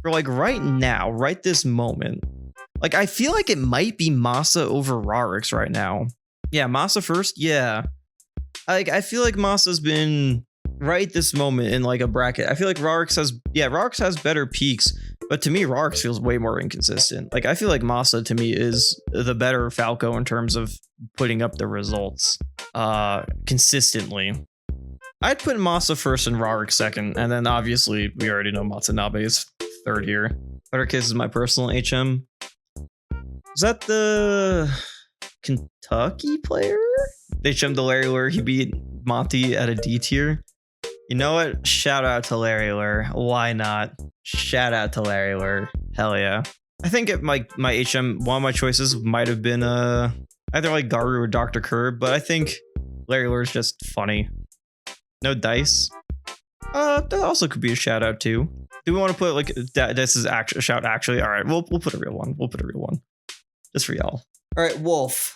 For like right now, right this moment. Like I feel like it might be Masa over Rarix right now. Yeah, Masa first. Yeah. I feel like Masa's been right this moment in like a bracket. I feel like Rarix has better peaks, but to me Rarix feels way more inconsistent. Like I feel like Masa to me is the better Falco in terms of putting up the results consistently. I'd put Masa first and Rarix second, and then obviously we already know Matsunabe is third here. Butterkiss is my personal HM. Is that the Kentucky player? They HM'd the Larry Lure. He beat Monty at a D tier. You know what? Shout out to Larry Lur. Why not? Shout out to Larry Lur. Hell yeah. I think my HM, one of my choices might have been either like Garu or Dr. Curb, but I think Larry Lur is just funny. No dice. That also could be a shout out too. Do we want to put like that? This is actually a shout. Actually, all right. We'll put a real one. We'll put a real one, just for y'all. All right, Wolf.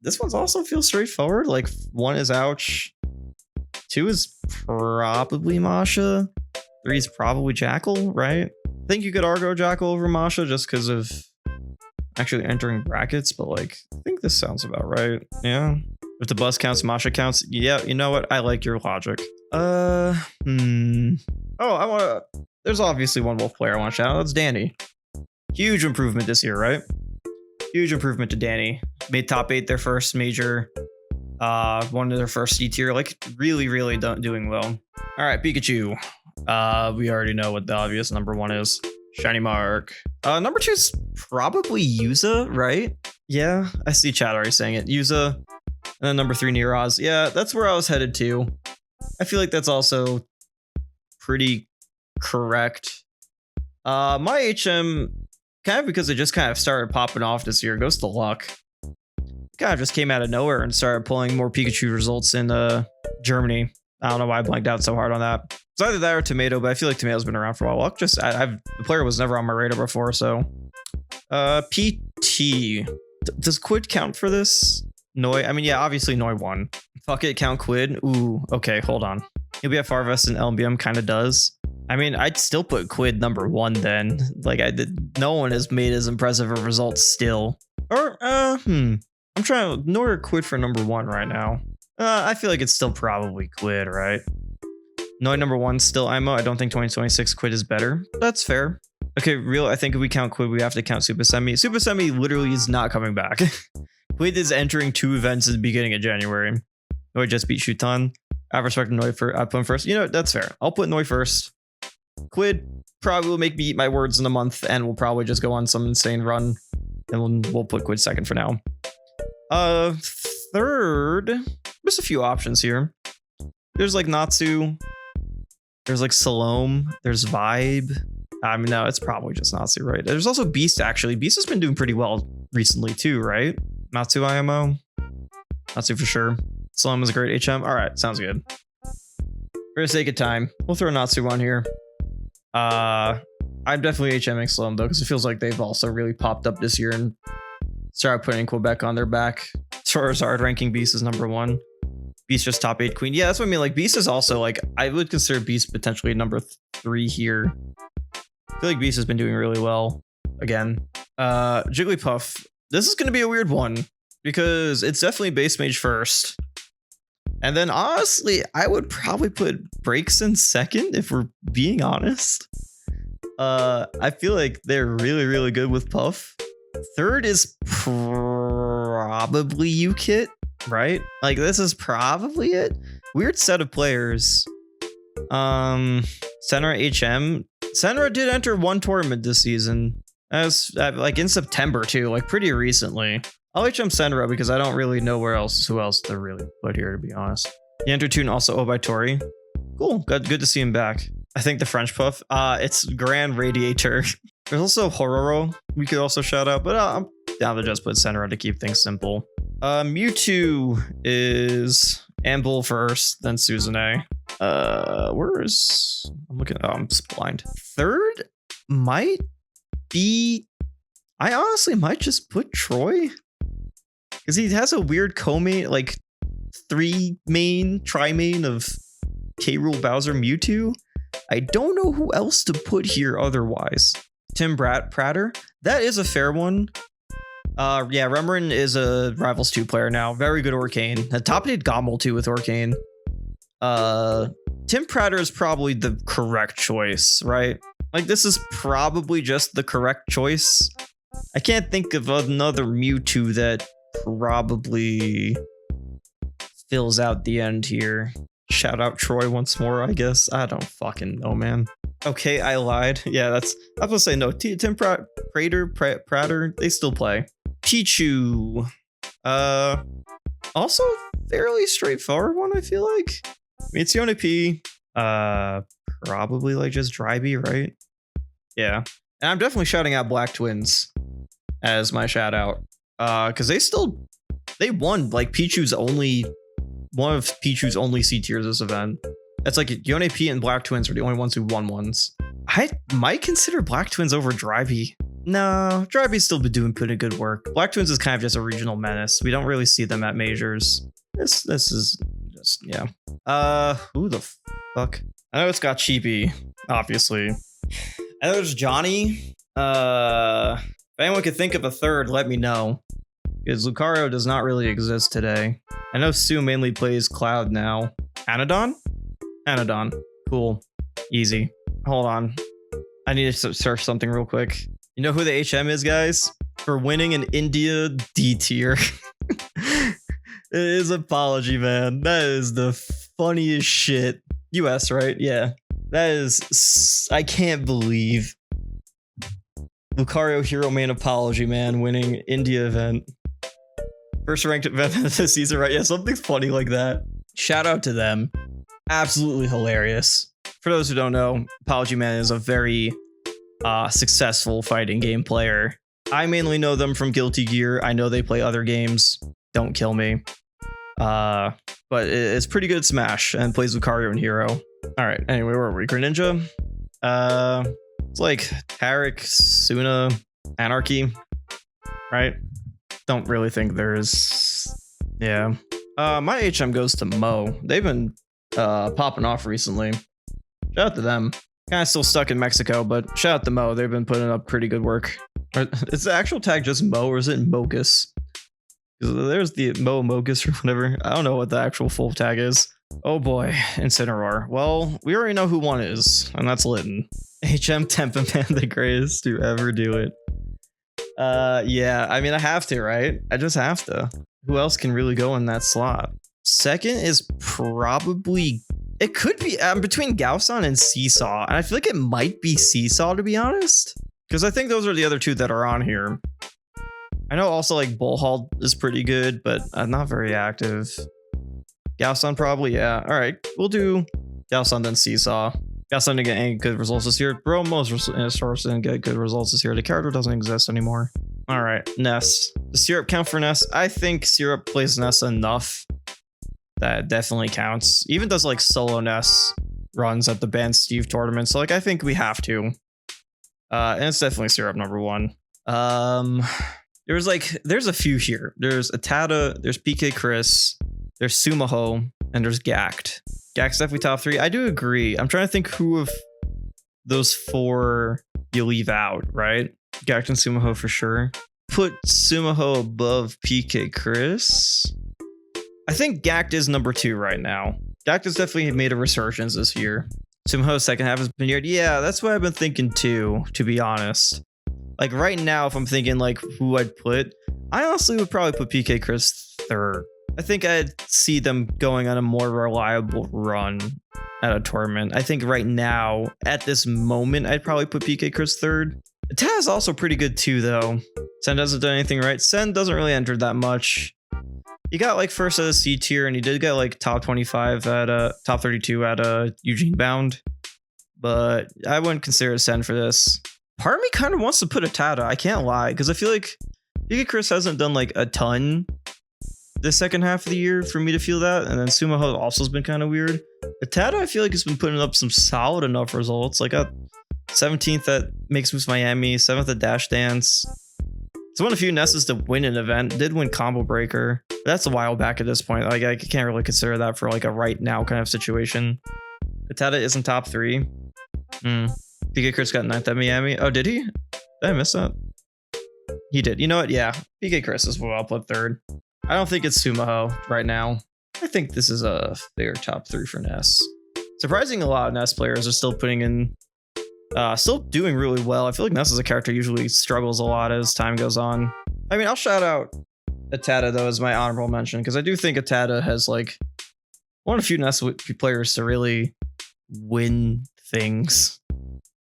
This one's also feels straightforward. Like 1 is Ouch. 2 is probably Masha. 3 is probably Jackal, right? I think you could Argo Jackal over Masha just because of actually entering brackets, but like I think this sounds about right. Yeah. If the bus counts, Masha counts. Yeah, you know what? I like your logic. Oh, there's obviously one Wolf player I want to shout out. That's Danny. Huge improvement this year, right? Huge improvement to Danny. Made top 8 their first major. One of their first C tier. Like really doing well. All right, Pikachu. We already know what the obvious number 1 is. Shiny Mark. Number 2 is probably Yuza, right? Yeah, I see chat already saying it. Yuza. And then number 3, Niraz. Yeah, that's where I was headed to. I feel like that's also pretty correct. My HM, kind of because it just kind of started popping off this year, goes to Luck. Kind of just came out of nowhere and started pulling more Pikachu results in Germany. I don't know why I blanked out so hard on that. It's either that or Tomato, but I feel like Tomato's been around for a while. Luck just, the player was never on my radar before, so. PT. Does Quid count for this? Noi, I mean, yeah, obviously Noi won. Fuck it, count Quid. Ooh, okay, hold on. UBF Farvest and LBM kind of does. I mean, I'd still put Quid number 1 then. Like, no one has made as impressive a result still. Or, I'm trying to Noi or Quid for number 1 right now. I feel like it's still probably Quid, right? Noi number 1 still IMO. I don't think 2026 Quid is better. That's fair. Okay, I think if we count Quid, we have to count Super Semi. Super Semi literally is not coming back. Quid is entering 2 events at the beginning of January. Noi just beat Shuton. I respect Noi for I put him first. You know, that's fair. I'll put Noi first. Quid probably will make me eat my words in a month, and we'll probably just go on some insane run. And we'll put Quid second for now. Third, there's a few options here. There's like Natsu. There's like Salome. There's Vibe. I mean, no, it's probably just Natsu, right? There's also Beast, actually. Beast has been doing pretty well recently, too, right? Natsu IMO. Natsu for sure. Salome is a great HM. All right, sounds good. For the sake of time, we'll throw Natsu on here. I'm definitely HMing Salome, though, because it feels like they've also really popped up this year and started putting Quebec on their back. Charizard ranking Beast is number 1. Beast just top 8 queen. Yeah, that's what I mean. Like, Beast is also, like, I would consider Beast potentially number 3 here. I feel like Beast has been doing really well again. Jigglypuff. This is going to be a weird one because it's definitely base mage first. And then honestly, I would probably put Breaks in second if we're being honest. I feel like they're really good with Puff. Third is probably UKit, right? Like this is probably it. Weird set of players. Senra HM. Senra did enter 1 tournament this season. As like in September too, like pretty recently. I'll HM Senra because I don't really know who else to really put here, to be honest. The Enter Tune also by Tori. Cool, good to see him back. I think the French Puff, it's Grand Radiator. There's also Hororo we could also shout out, but I'm down to just put Senra to keep things simple. Mewtwo is Amble first, then Suzune. Where is... I'm looking... Oh, I'm just blind. Third might be... I honestly might just put Troy. Because he has a weird co-main, like 3-main of K. Rool, Bowser, Mewtwo. I don't know who else to put here otherwise. Tim Prater. That is a fair one. Yeah, Remoran is a Rivals 2 player now. Very good Orcane. Top 8 Gommel too with Orcane. Tim Prater is probably the correct choice, right? Like this is probably just the correct choice. I can't think of another Mewtwo that probably fills out the end here. Shout out Troy once more, I guess. I don't fucking know, man. Okay, I lied. Yeah, I was gonna say no. Tim Prater, they still play. Pichu. Also fairly straightforward one, I feel like. It's Yone P. Probably like just Dryby, right? Yeah. And I'm definitely shouting out Black Twins as my shout out. Because they won like Pichu's only one of Pichu's only C tiers this event. That's like Yone P and Black Twins were the only ones who won ones. I might consider Black Twins over Dryby. No, Dryby's still been doing pretty good work. Black Twins is kind of just a regional menace. We don't really see them at majors. This is just, yeah. Who the fuck? I know it's got Cheapy, obviously. I know there's Johnny. If anyone could think of a third, let me know. Because Lucario does not really exist today. I know Sue mainly plays Cloud now. Anodon? Anodon. Cool. Easy. Hold on. I need to search something real quick. You know who the HM is, guys? For winning an India D tier. It is Apology, man. That is the funniest shit. US, right? Yeah. That is... I can't believe Lucario Hero Main Apology, man, winning India event. First ranked event of the season, right? Yeah, something funny like that. Shout out to them. Absolutely hilarious. For those who don't know, Apology Man is a very successful fighting game player. I mainly know them from Guilty Gear. I know they play other games. Don't kill me. But it's pretty good at Smash and plays Lucario and Hero. All right. Anyway, where are we? Greninja. It's like Tarek, Suna, Anarchy, right? Don't really think there's... Yeah. My HM goes to Mo. They've been popping off recently. Shout out to them. Kind of still stuck in Mexico, but shout out to Mo. They've been putting up pretty good work. Is the actual tag just Mo or is it Mogus? There's the Mo Mogus or whatever. I don't know what the actual full tag is. Oh boy, Incineroar. Well, we already know who one is, and that's Litten. HM Tempa Man, the greatest to ever do it. Yeah, I mean, I have to, right? I just have to. Who else can really go in that slot? Second is probably... It could be between Gaosan and Seesaw, and I feel like it might be Seesaw, to be honest. Because I think those are the other two that are on here. I know also like Bullhall is pretty good, but not very active. Gaosan probably, yeah. All right, we'll do Gaosan then Seesaw. Gaosan didn't get any good results this year. Bro, most source didn't get good results this year. The character doesn't exist anymore. All right, Ness. Does Syrup count for Ness? I think Syrup plays Ness enough that definitely counts. Even does like solo Ness runs at the Band Steve tournament. So like I think we have to. And it's definitely Syrup number one. There's a few here. There's Atada, there's PK Chris, there's Sumaho, and there's Gact. Gact's definitely top three. I do agree. I'm trying to think who of those four you leave out, right? Gact and Sumaho for sure. Put Sumaho above PK Chris. I think Gact is number two right now. Gact has definitely made a resurgence this year. Sumaho's second half has been weird. Yeah, that's what I've been thinking too, to be honest. Like right now, if I'm thinking like who I'd put, I honestly would probably put PK Chris third. I think I'd see them going on a more reliable run at a tournament. I think right now, at this moment, I'd probably put PK Chris third. Taz also pretty good too, though. Sen doesn't do anything right. Sen doesn't really enter that much. He got like first at a C tier, and he did get like top 25 at top 32 at Eugene Bound. But I wouldn't consider Sen for this. Part of me kind of wants to put a Tada. I can't lie, because I feel like PK Chris hasn't done like a ton the second half of the year for me to feel that, and then Sumaho also has been kind of weird. Atada, I feel like has been putting up some solid enough results. Like got 17th at Makes Moves Miami, 7th at Dash Dance. It's one of the few Nesses to win an event. Did win Combo Breaker. But that's a while back at this point. Like I can't really consider that for like a right now kind of situation. Atada isn't top three. PK Chris got 9th at Miami. Oh, did he? Did I miss that? He did. You know what? Yeah. PK Chris is what I'll put third. I don't think it's Sumaho right now. I think this is a fair top three for Ness. Surprising, a lot of Ness players are still putting in, still doing really well. I feel like Ness as a character usually struggles a lot as time goes on. I mean, I'll shout out Atada though as my honorable mention, because I do think Atada has like one of the few Ness players to really win things,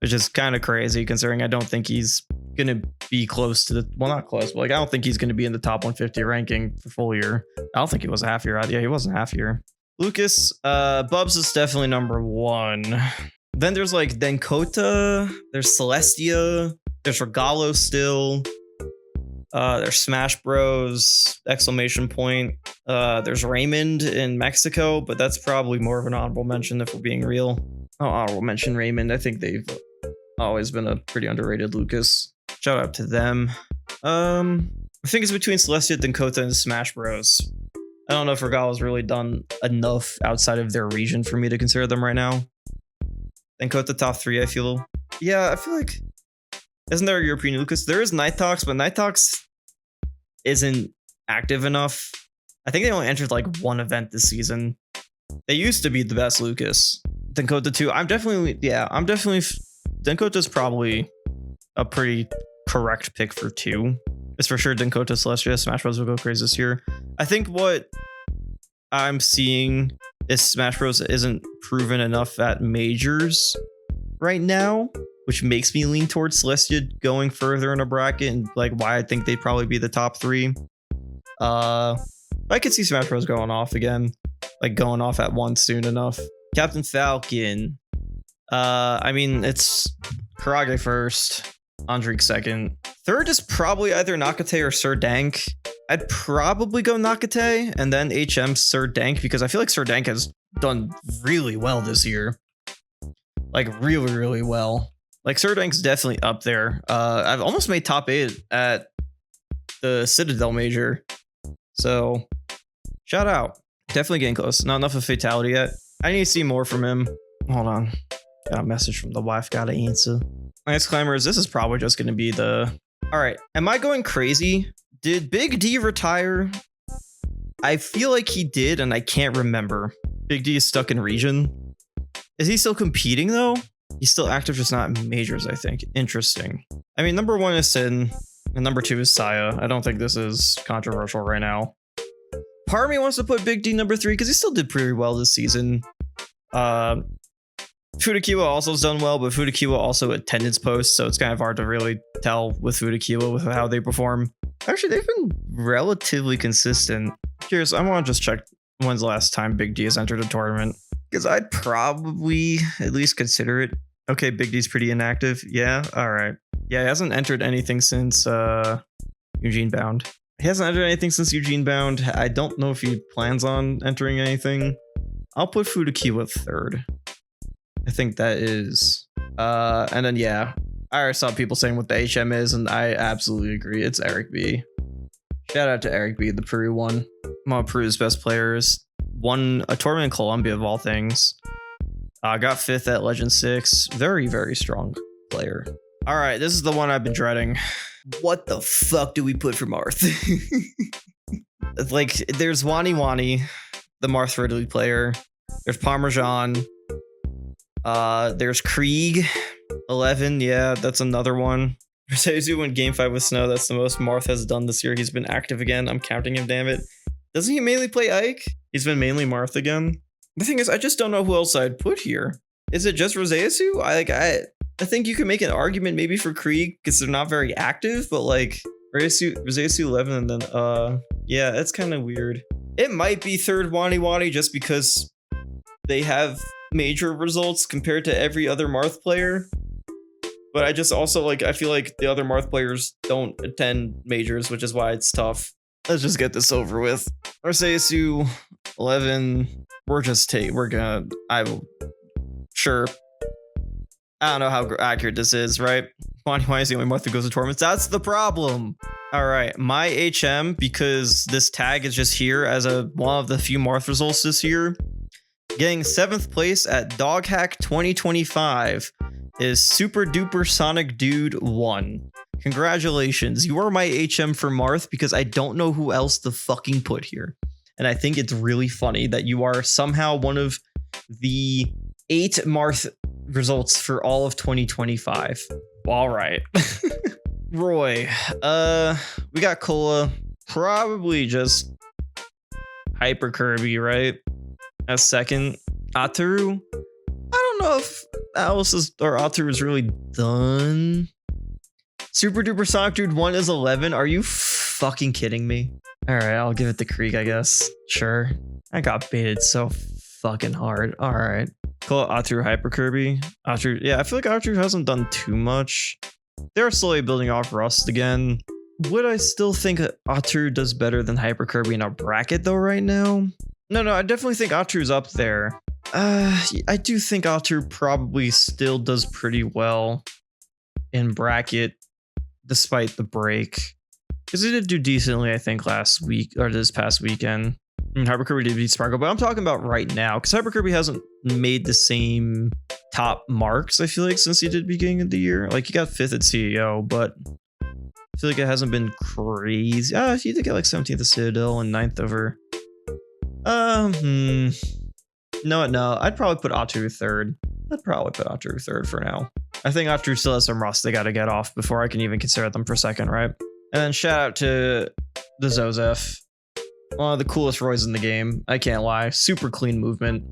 which is kind of crazy considering I don't think he's gonna be close to the, well, not close, but like I don't think he's gonna be in the top 150 ranking for full year. I don't think he was a half year. Yeah, he wasn't half year. Lucas, Bubs is definitely number 1. Then there's like Denkota, there's Celestia, there's Regalo still. There's Smash Bros! Exclamation point. There's Raymond in Mexico, but that's probably more of an honorable mention if we're being real. Oh, honorable mention Raymond. I think they've always been a pretty underrated Lucas. Shout out to them. I think it's between Celestia, Denkota, and Smash Bros. I don't know if Regalo's really done enough outside of their region for me to consider them right now. Denkota top 3, I feel. Yeah, I feel like... Isn't there a European Lucas? There is Nighthawks, but Nighthawks isn't active enough. I think they only entered like 1 event this season. They used to be the best Lucas. Denkota 2, Denkota's probably a pretty correct pick for 2. It's for sure Denkota, Celestia, Smash Bros. Will go crazy this year. I think what I'm seeing is Smash Bros. Isn't proven enough at majors right now, which makes me lean towards Celestia going further in a bracket and like why I think they'd probably be the top 3. I could see Smash Bros. Going off again, like going off at 1 soon enough. Captain Falcon. I mean, it's Karage first, Andrik second. Third is probably either Nakate or Sir Dank. I'd probably go Nakate and then HM Sir Dank because I feel like Sir Dank has done really well this year. Like really, really well. Like Sir Dank's definitely up there. I've almost made top 8 at the Citadel Major. So shout out. Definitely getting close. Not enough of Fatality yet. I need to see more from him. Hold on. Got a message from the wife. Gotta answer. Nice Climbers. This is probably just going to be the... All right. Am I going crazy? Did Big D retire? I feel like he did, and I can't remember. Big D is stuck in region. Is he still competing, though? He's still active, just not in majors, I think. Interesting. I mean, number 1 is Sin, and number 2 is Saya. I don't think this is controversial right now. Part of me wants to put Big D number 3, because he still did pretty well this season. Fudakiwa also has done well, but Fudakiwa also attendance posts, so it's kind of hard to really tell with Fudakiwa with how they perform. Actually, they've been relatively consistent. Curious, I want to just check when's the last time Big D has entered a tournament, because I'd probably at least consider it. Okay, Big D's pretty inactive. Yeah, all right. Yeah, he hasn't entered anything since Eugene Bound. He hasn't entered anything since Eugene Bound. I don't know if he plans on entering anything. I'll put Fudakiwa 3rd. I think that is. And then, yeah, I already saw people saying what the HM is, and I absolutely agree. It's Eric B. Shout out to Eric B, the Peru one. One of Peru's best players. Won a tournament in Colombia, of all things. Got 5th at Legend 6. Very, very strong player. All right, this is the one I've been dreading. What the fuck do we put for Marth? Like, there's Wani Wani, the Marth Ridley player. There's Parmesan. There's Krieg, 11. Yeah, that's another one. Rosezu won Game 5 with Snow. That's the most Marth has done this year. He's been active again. I'm counting him, damn it. Doesn't he mainly play Ike? He's been mainly Marth again. The thing is, I just don't know who else I'd put here. Is it just Rosezu? I think you can make an argument maybe for Krieg because they're not very active, but like Rosezu 11 and then yeah, it's kind of weird. It might be 3rd Wani Wani just because they have major results compared to every other Marth player. But I just also I feel like the other Marth players don't attend majors, which is why it's tough. Let's just get this over with. Rosezu 11. Sure. I don't know how accurate this is, right? Why is the only Marth that goes to tournaments? That's the problem. All right, my HM, because this tag is just here as one of the few Marth results this year, getting 7th place at DogHack 2025 is Super Duper Sonic Dude 1. Congratulations, you are my HM for Marth because I don't know who else to fucking put here. And I think it's really funny that you are somehow one of the 8 Marth results for all of 2025. All right. Roy. We got Cola. Probably just Hyper Kirby, right? As 2nd. Ataru. I don't know if Ataru is really done. Super Duper Sonic Dude 1 is 11. Are you fucking kidding me? All right, I'll give it to Krieg, I guess. Sure. I got baited so fucking hard. All right. Call it Atu Hyper Kirby. Atu, yeah, I feel like Atu hasn't done too much. They're slowly building off Rust again. Would I still think Atu does better than Hyper Kirby in a bracket though right now? No, I definitely think Atu's up there. I do think Atu probably still does pretty well in bracket despite the break. Because he did do decently, I think, last week or this past weekend. Hyper Kirby did beat Sparkle, but I'm talking about right now because Hyper Kirby hasn't made the same top marks, I feel like, since he did beginning of the year. Like, he got 5th at CEO, but I feel like it hasn't been crazy. He did get like 17th at Citadel and 9th over. No, I'd probably put Atu 3rd. I'd probably put Atu 3rd for now. I think Atu still has some rust they got to get off before I can even consider them for 2nd, right? And then shout out to the Zozef. One of the coolest Roys in the game. I can't lie. Super clean movement.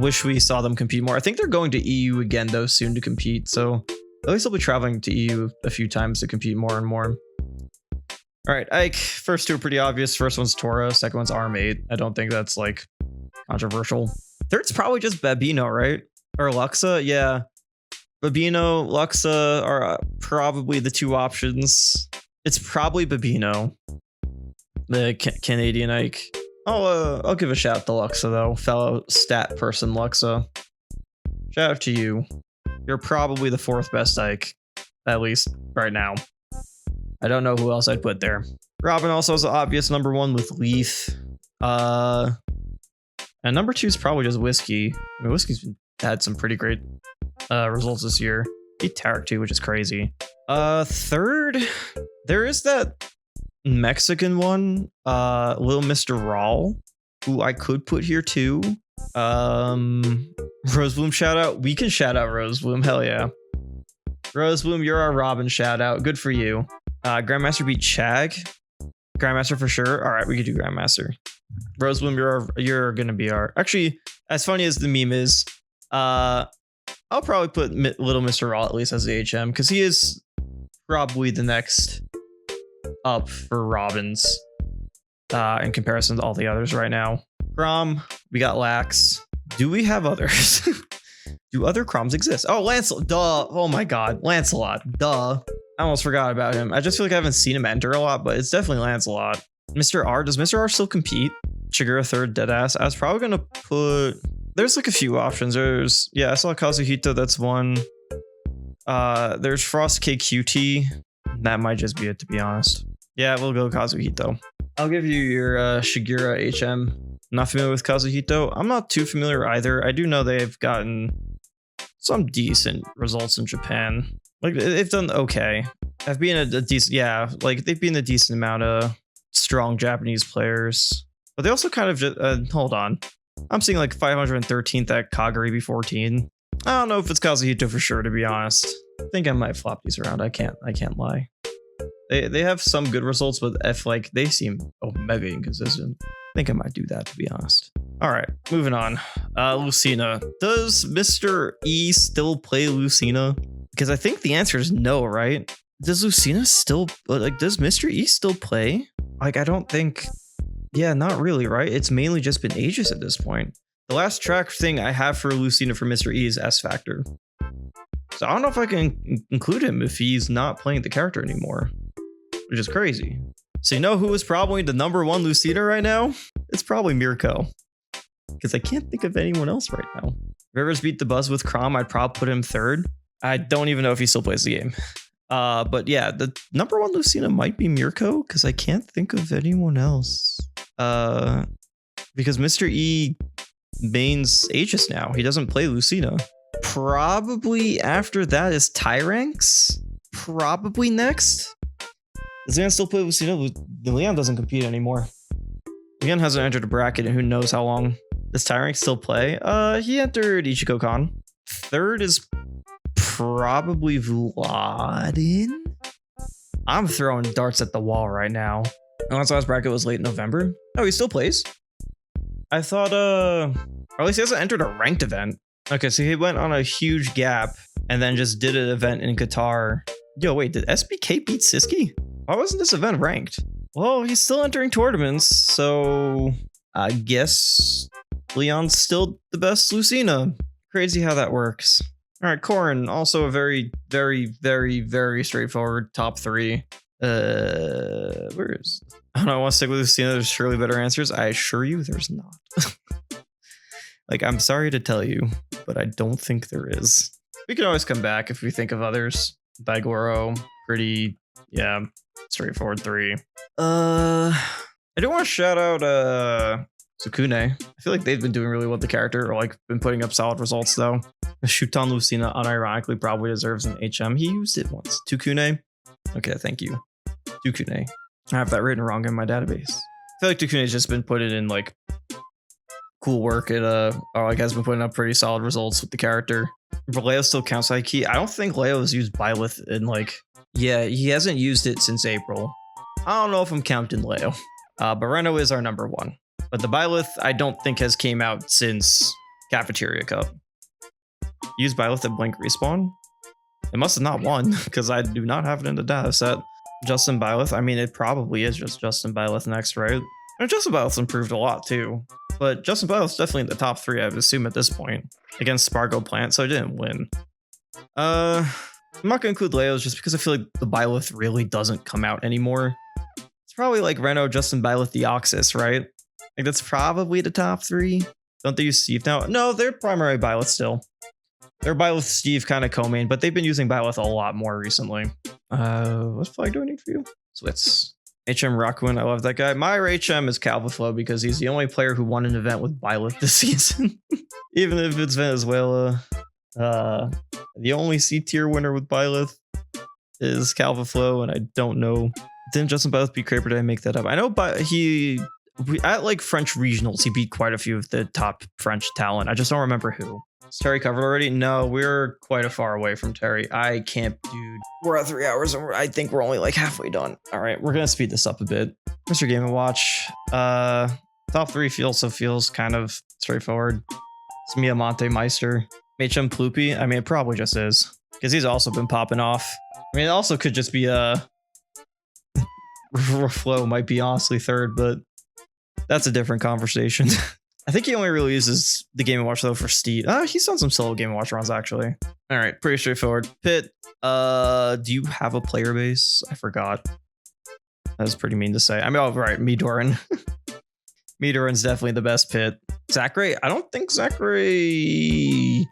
Wish we saw them compete more. I think they're going to EU again, though, soon to compete. So at least they'll be traveling to EU a few times to compete more and more. All right, Ike. First two are pretty obvious. First one's Tora. Second one's Arm8. I don't think that's, like, controversial. Third's probably just Babino, right? Or Luxa? Yeah. Babino, Luxa are probably the two options. It's probably Babino. The Canadian Ike. I'll give a shout out to Luxa though, fellow stat person Luxa. Shout out to you. You're probably the 4th best Ike, at least right now. I don't know who else I'd put there. Robin also has the obvious number 1 with Leaf. And number 2 is probably just Whiskey. I mean, Whiskey's had some pretty great results this year. Beat Tarek too, which is crazy. 3rd, there is that Mexican one, Little Mr. Rawl, who I could put here too. Rosebloom shout out. We can shout out Rosebloom. Hell yeah. Rosebloom, you're our Robin shout out. Good for you. Grandmaster beat Chag. Grandmaster for sure. All right, we could do Grandmaster. Rosebloom, you're gonna be our. Actually, as funny as the meme is, I'll probably put Little Mr. Rawl at least as the HM because he is probably the next up for Robins in comparison to all the others right now. Crom, we got Lax. Do we have others? Do other Croms exist? Oh, Lancelot. Duh. Oh my god. Lancelot. Duh. I almost forgot about him. I just feel like I haven't seen him enter a lot, but it's definitely Lancelot. Mr. R. Does Mr. R still compete? Chigura 3rd, Deadass. I was probably going to put... There's like a few options. Yeah, I saw Kazuhito. That's one. There's Frost KQT. That might just be it, to be honest. Yeah, we'll go Kazuhito. I'll give you your Shigira HM. Not familiar with Kazuhito. I'm not too familiar either. I do know they've gotten some decent results in Japan. Like, they've done okay. I've been a decent, yeah, like they've been a decent amount of strong Japanese players. But they also kind of just, hold on. I'm seeing like 513th at Kagari 14. I don't know if it's Kazuhito for sure, to be honest. I think I might flop these around. I can't lie. They have some good results, but like they seem mega inconsistent. I think I might do that, to be honest. All right, moving on. Lucina. Does Mr. E still play Lucina? Because I think the answer is no, right? Does Lucina still, like, does Mr. E still play? Like, I don't think, yeah, not really, right? It's mainly just been Aegis at this point. The last track thing I have for Lucina for Mr. E is S Factor. So I don't know if I can include him if he's not playing the character anymore, which is crazy. So you know who is probably the number 1 Lucina right now? It's probably Mirko. Because I can't think of anyone else right now. Rivers beat the buzz with Crom. I'd probably put him 3rd. I don't even know if he still plays the game. But yeah, the number 1 Lucina might be Mirko because I can't think of anyone else. Because Mr. E mains Aegis now. He doesn't play Lucina. Probably after that is Tyranx. Probably next. Does Leon still play Lucina? Leon doesn't compete anymore. Leon hasn't entered a bracket in who knows how long. Does Tyranx still play? He entered Ichiko-kan. 3rd is probably Vladin. I'm throwing darts at the wall right now. Unless last bracket was late November. Oh, he still plays? I thought, or at least he hasn't entered a ranked event. Okay, so he went on a huge gap and then just did an event in Qatar. Yo, wait, did SBK beat Siski? Why wasn't this event ranked? Well, he's still entering tournaments, so I guess Leon's still the best Lucina. Crazy how that works. All right, Corrin, also a very, very, very, very straightforward top 3. Where is? I don't know. I want to stick with Lucina. There's surely better answers. I assure you, there's not. Like, I'm sorry to tell you, but I don't think there is. We can always come back if we think of others. Daigoro, pretty, yeah, straightforward 3. I do want to shout out Sukune. I feel like they've been doing really well with the character, or like been putting up solid results though. Shuton Lucina unironically probably deserves an HM. He used it once. Tukune. Okay, thank you. Tukune. I have that written wrong in my database. I feel like Tukune's just been putting in like cool work at or like has been putting up pretty solid results with the character. But Leo still counts high key. I don't think Leo has used Byleth in like, yeah, he hasn't used it since April. I don't know if I'm counting Leo. But Reno is our number 1. But the Byleth, I don't think has came out since Cafeteria Cup. Use Byleth at Blink Respawn? It must have not won, because I do not have it in the data set. Justin Byleth, I mean, it probably is just Justin Byleth next, right? And Justin Byleth's improved a lot, too. But Justin Byleth's definitely in the top 3, I would assume, at this point. Against Spargo Plant, so I didn't win. I'm not going to include Leo's just because I feel like the Byleth really doesn't come out anymore. It's probably like Reno, Justin Byleth, Deoxys, right? Like that's probably the top 3. Don't they use Steve now? No, they're primary Byleth still. They're Byleth, Steve, kind of co-main, but they've been using Byleth a lot more recently. What flag do I need for you? Switz. HM Rakuin, I love that guy. My HM is Calvaflow because he's the only player who won an event with Byleth this season. Even if it's Venezuela. The only C tier winner with Byleth is Calvaflow, and I don't know. Didn't Justin Byleth beat Craper? Did I make that up? I know, but at like French regionals, he beat quite a few of the top French talent. I just don't remember who. Is Terry covered already? No, we're quite a far away from Terry. I can't, dude. We're at 3 hours and I think we're only like halfway done. All right, we're gonna speed this up a bit. Mr. Game & Watch. Top 3 feels kind of straightforward. It's Miyamonte Meister. HM Ploopy. I mean, it probably just is because he's also been popping off. I mean, it also could just be Flow might be honestly 3rd, but that's a different conversation. I think he only really uses the Game & Watch though for Steve. He's done some solo Game & Watch runs actually. All right, pretty straightforward. Pit, do you have a player base? I forgot. That was pretty mean to say. I mean, oh, right, Midoran. Midoran's definitely the best Pit. Zachary, I don't think Zachary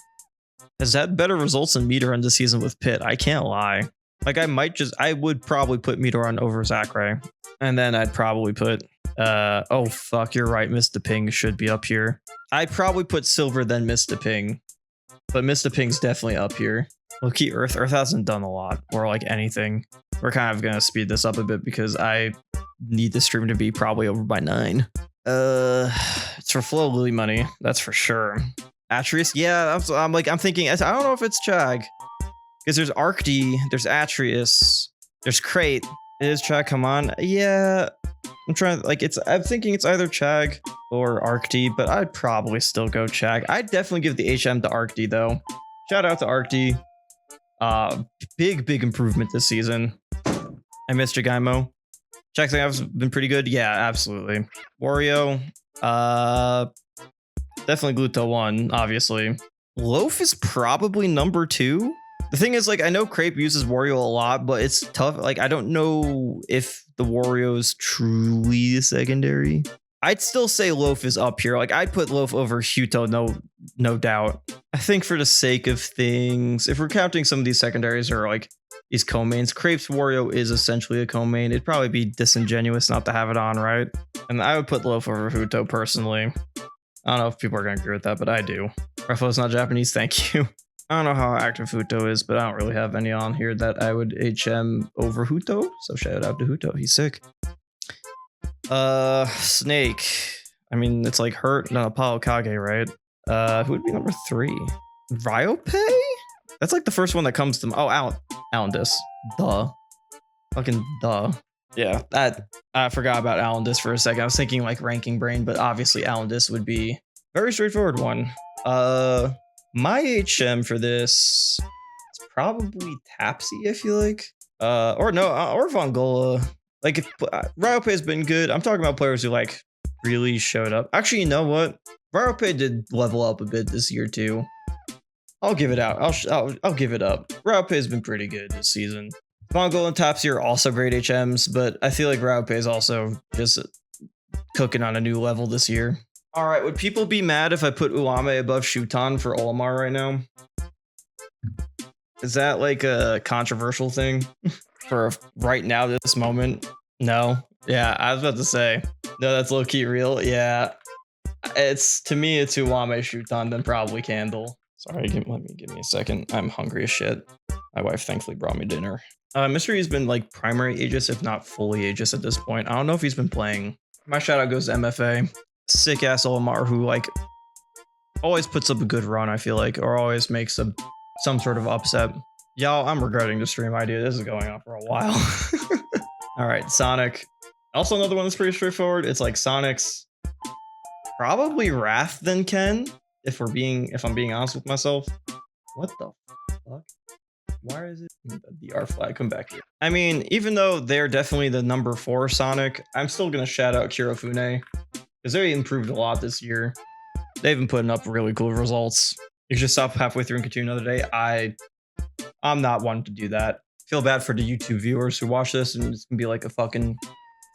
has had better results than Midoran this season with Pit. I can't lie. Like I would probably put Midoran over Zachary. And then I'd probably put, oh fuck, you're right. Mr. Ping should be up here. I'd probably put Silver then Mr. Ping. But Mr. Ping's definitely up here. Low key Earth hasn't done a lot or like anything. We're kind of gonna speed this up a bit because I need the stream to be probably over by 9. It's for Flow Lily money, that's for sure. Atreus, yeah, I'm thinking, I don't know if it's Chag. Because there's Arcdy, there's Atreus, there's Crate. It is Chag, come on. Yeah, I'm trying, like, I'm thinking it's either Chag or Arcdy, but I'd probably still go Chag. I'd definitely give the HM to Arcdy, though. Shout out to Arcdy. Big improvement this season. I missed Jagaimo. Chag's has been pretty good. Yeah, absolutely. Wario, definitely Gluto 1, obviously. Loaf is probably number 2. The thing is, like, I know Crepe uses Wario a lot, but it's tough. Like, I don't know if the Wario is truly secondary. I'd still say Loaf is up here. Like, I'd put Loaf over Huto, no doubt. I think for the sake of things, if we're counting some of these secondaries or like these co-mains, Crepe's Wario is essentially a co-main. It'd probably be disingenuous not to have it on, right? And I would put Loaf over Huto personally. I don't know if people are going to agree with that, but I do. Ruffalo's not Japanese, thank you. I don't know how active Huto is, but I don't really have any on here that I would HM over Huto. So shout out to Huto, he's sick. Snake. I mean, it's like Hurt, no, Apollo Kage, right? Who would be number 3? Ryope? That's like the first one that comes to me. Oh, Alendis. Duh. Fucking duh. Yeah, I forgot about Alendis for a second. I was thinking like ranking brain, but obviously Alendis would be very straightforward one. My HM for this is probably Tapsy, I feel like. Or Vongola. Like, Ryope has been good. I'm talking about players who like really showed up. Actually, you know what? Raupe did level up a bit this year too. I'll give it out. I'll give it up. Raupe has been pretty good this season. Mongol and Topsy are also great HMs, but I feel like Raupe is also just cooking on a new level this year. All right, would people be mad if I put Uame above Shuton for Olimar right now? Is that like a controversial thing for right now, this moment? No. Yeah, I was about to say. No, that's low key real. Yeah, to me, it's Uame, Shuton, then probably Candle. Sorry, give me a second. I'm hungry as shit. My wife thankfully brought me dinner. Mystery has been like primary Aegis, if not fully Aegis at this point. I don't know if he's been playing. My shout out goes to MFA. Sick ass Olimar who like always puts up a good run, I feel like, or always makes some sort of upset. Y'all, I'm regretting the stream idea. This is going on for a while. All right, Sonic. Also another one that's pretty straightforward. It's like Sonic's probably Wrath than Ken, if I'm being honest with myself. What the fuck? Why is it the R flag? Come back here. I mean, even though they're definitely the number 4 Sonic, I'm still gonna shout out Kirofune because they improved a lot this year. They've been putting up really cool results. You should stop halfway through and continue another day. I'm not one to do that. Feel bad for the YouTube viewers who watch this, and it's gonna be like a fucking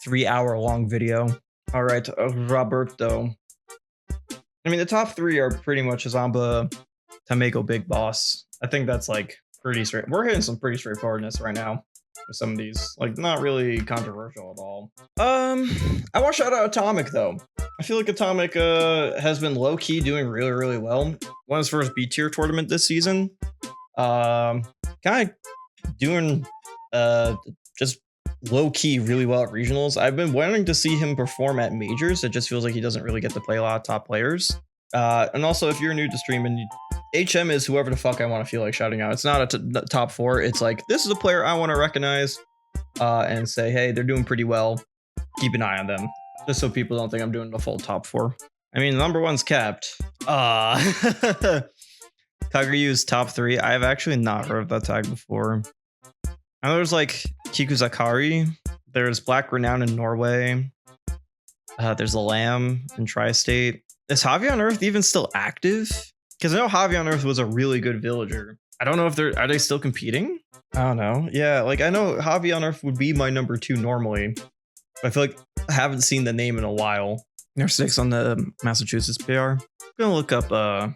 3-hour long video. All right, Roberto. I mean, the top 3 are pretty much Azamba, Tameko, Big Boss. I think that's like pretty straight. We're hitting some pretty straightforwardness right now with some of these, like not really controversial at all. I want to shout out Atomic though. I feel like Atomic has been low key doing really well. Won his first B tier tournament this season. Kind of doing just low key really well at regionals. I've been wanting to see him perform at majors. It just feels like he doesn't really get to play a lot of top players. And also, if you're new to stream and HM is whoever the fuck I want to feel like shouting out. It's not a top 4. It's like, this is a player I want to recognize and say, hey, they're doing pretty well. Keep an eye on them. Just so people don't think I'm doing the full top 4. I mean, number 1's capped. Kaguryu's top 3. I've actually not heard of that tag before. I know there's like Kikuzakari. There's Black Renown in Norway. There's a Lamb in Tri-State. Is Javi on Earth even still active? Because I know Javi on Earth was a really good villager. I don't know if are they still competing? I don't know. Yeah, like I know Javi on Earth would be my number 2 normally. But I feel like I haven't seen the name in a while. They're 6 on the Massachusetts PR. I'm gonna look up Javi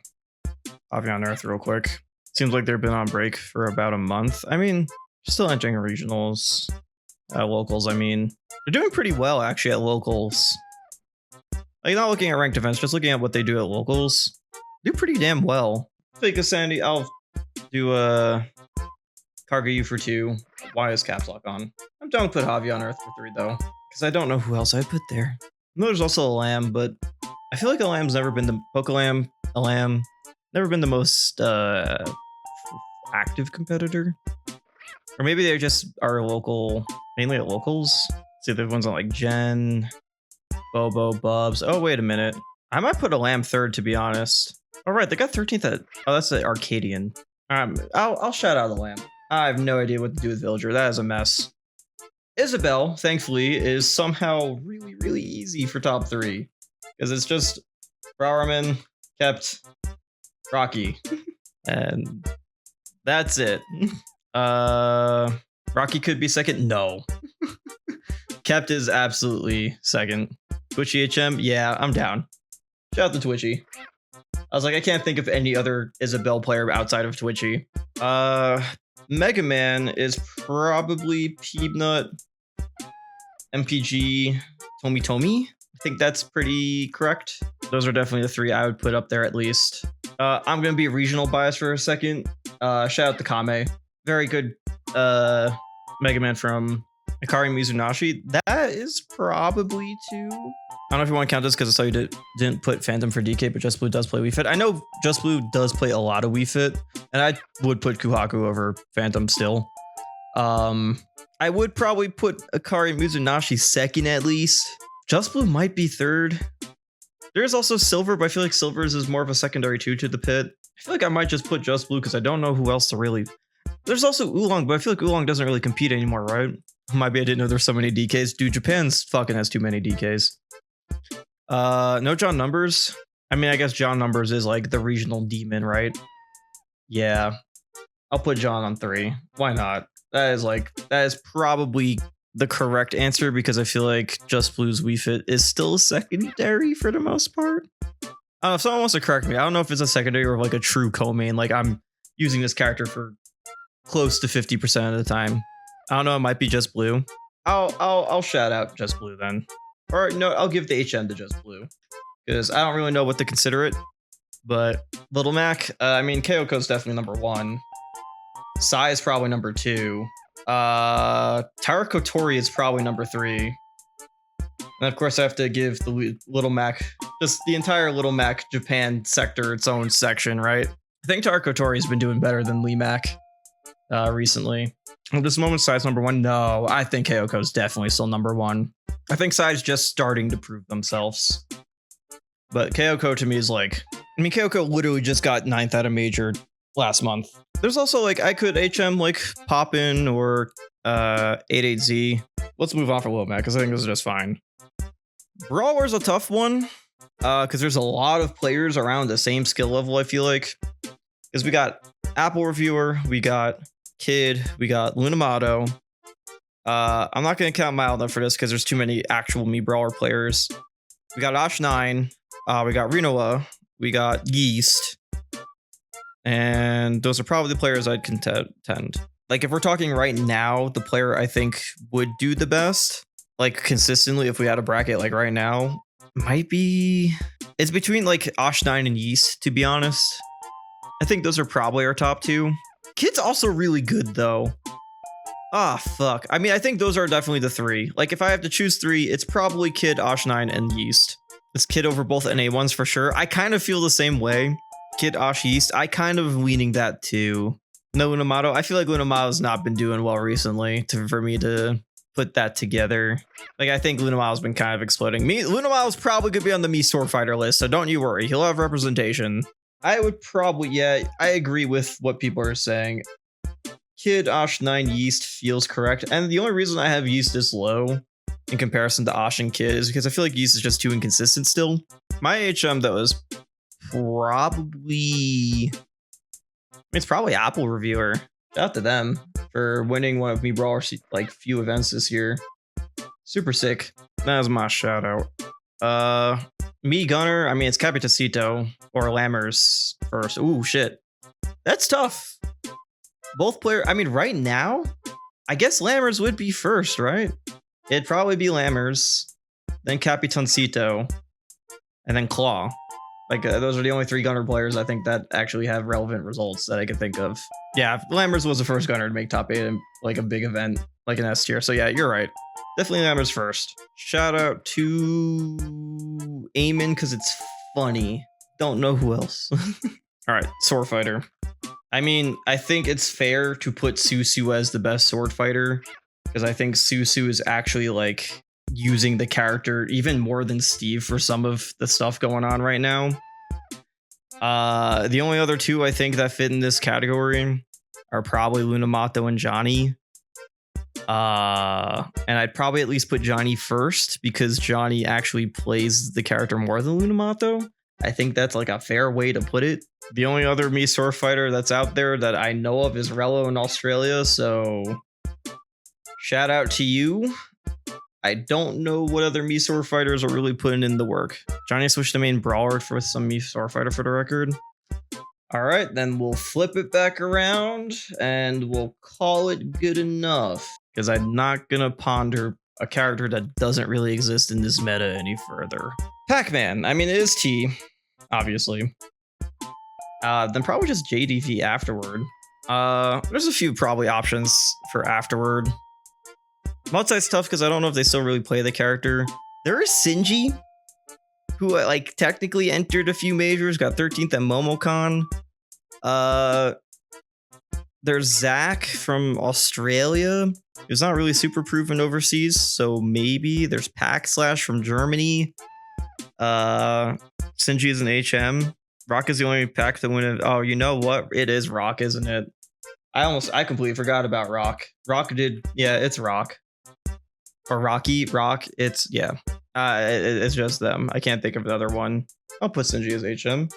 on Earth real quick. Seems like they've been on break for about a month. I mean, still entering regionals, locals. I mean, they're doing pretty well actually at locals. Like not looking at ranked events, just looking at what they do at locals. Do pretty damn well. Fake a Sandy, I'll do Kaguyu for 2. Why is caps lock on? I'm down to put Javi on Earth for 3 though, because I don't know who else I'd put there. I know there's also a Lamb, but I feel like a Lamb's never been the Pokelam, a Lamb, never been the most active competitor. Or maybe they just are local, mainly at locals. See, the ones on like Jen, Bobo, Bubs. Oh, wait a minute. I might put a Lamb 3rd, to be honest. All right, they got 13th at... Oh, that's the Arcadian. I'll shout out the Lamb. I have no idea what to do with Villager. That is a mess. Isabel, thankfully, is somehow really easy for top 3. Because it's just Browerman, kept, Rocky. And that's it. Rocky could be 2nd. No. Kept is absolutely 2nd. Twitchy HM, yeah, I'm down. Shout out to Twitchy. I was like, I can't think of any other Isabel player outside of Twitchy. Mega Man is probably Peanut, MPG, Tomi. I think that's pretty correct. Those are definitely the 3 I would put up there at least. I'm gonna be regional bias for a second. Shout out to Kame. Very good Mega Man from Akari Mizunashi. That is probably 2. I don't know if you want to count this because I saw you didn't put Phantom for DK, but Just Blue does play Wii Fit. I know Just Blue does play a lot of Wii Fit, and I would put Kuhaku over Phantom still. I would probably put Akari Mizunashi 2nd at least. Just Blue might be 3rd. There's also Silver, but I feel like Silver's is more of a secondary 2 to the pit. I feel like I might just put Just Blue because I don't know who else to really... There's also Oolong, but I feel like Oolong doesn't really compete anymore, right? Maybe I didn't know there's so many DKs. Dude, Japan's fucking has too many DKs. No John Numbers. I mean, I guess John Numbers is like the regional demon, right? Yeah. I'll put John on 3. Why not? That is probably the correct answer because I feel like Just Blue's Wii Fit is still secondary for the most part. I don't know if someone wants to correct me. I don't know if it's a secondary or like a true co-main. Like I'm using this character for close to 50% of the time. I don't know. It might be Just Blue. I'll shout out Just Blue then. Or no, I'll give the HM to Just Blue because I don't really know what to consider it. But Little Mac, I mean, Kyoko's definitely number 1. Sai is probably number 2. Tara Kotori is probably number 3. And of course, I have to give the Little Mac, just the entire Little Mac Japan sector, its own section, right? I think Tara Kotori's been doing better than Lee Mac recently. At this moment, Sai's number 1. No, I think Kyoko's definitely still number 1. I think Sai's just starting to prove themselves. But Kyoko to me is like, I mean, Kyoko literally just got 9th at a major last month. There's also like, I could HM like Poppin or 88Z. Let's move on for Little Mac because I think this is just fine. Brawler's a tough one because there's a lot of players around the same skill level, I feel like. Because we got Apple Reviewer, we got Kid, we got Lunamato. I'm not going to count Milda for this because there's too many actual Mii Brawler players. We got Ash9, we got Rinoa, we got Yeast. And those are probably the players I'd contend. Like if we're talking right now, the player I think would do the best, like consistently if we had a bracket like right now, might be... It's between like Ash9 and Yeast, to be honest. I think those are probably our top 2. Kid's also really good though. Ah, fuck. I mean, I think those are definitely the 3. Like if I have to choose 3, it's probably Kid, Ash9, and Yeast. It's Kid over both NA ones for sure. I kind of feel the same way. Kid, Ash, Yeast. I kind of leaning that too. No Lunamato. I feel like Lunamato's not been doing well recently for me to put that together. Like I think Lunamato's been kind of exploding. Lunamato's probably gonna be on the Mii Sword Fighter list, so don't you worry. He'll have representation. I would probably, yeah, I agree with what people are saying. Kid, Ash9, Yeast feels correct. And the only reason I have Yeast this low in comparison to Ash and Kid is because I feel like Yeast is just too inconsistent still. My HM though is probably... It's probably Apple Reviewer. Shout out to them for winning one of Mii Brawler's like few events this year. Super sick. That was my shout out. Mii Gunner, I mean it's Capitacito or Lammers first. Ooh shit. That's tough. Both players, I mean right now, I guess Lammers would be first, right? It'd probably be Lammers, then Capitancito, and then Claw. Like those are the only 3 Gunner players I think that actually have relevant results that I can think of. Yeah, Lammers was the first Gunner to make top 8 in like a big event, like an S tier. So yeah, you're right. Definitely Lammers first. Shout out to Eamon because it's funny. Don't know who else. All right, Sword Fighter. I mean, I think it's fair to put Susu as the best sword fighter because I think Susu is actually like using the character even more than Steve for some of the stuff going on right now. The only other 2 I think that fit in this category are probably Lunamato and Johnny. And I'd probably at least put Johnny first because Johnny actually plays the character more than Lunamato. I think that's like a fair way to put it. The only other Mii Sword Fighter that's out there that I know of is Rello in Australia, so shout out to you. I don't know what other Mii Sword Fighters are really putting in the work. Johnny switched to main Brawler for some Mii Sword Fighter for the record. All right, then we'll flip it back around and we'll call it good enough because I'm not gonna ponder a character that doesn't really exist in this meta any further. Pac-Man, I mean, it is T, obviously. Then probably just JDV afterward. There's a few probably options for afterward. Mudside's tough because I don't know if they still really play the character. There is Shinji, who like technically entered a few majors, got 13th at MomoCon. There's Zach from Australia. He's not really super proven overseas, so maybe there's Pack/Slash from Germany. Shinji is an HM. Rock is the only pack to win it. Oh, you know what? It is Rock, isn't it? I completely forgot about Rock. Rock did, yeah, it's Rock. Or Rocky, Rock, it's, yeah. It's just them. I can't think of another one. I'll put Sinji as HM.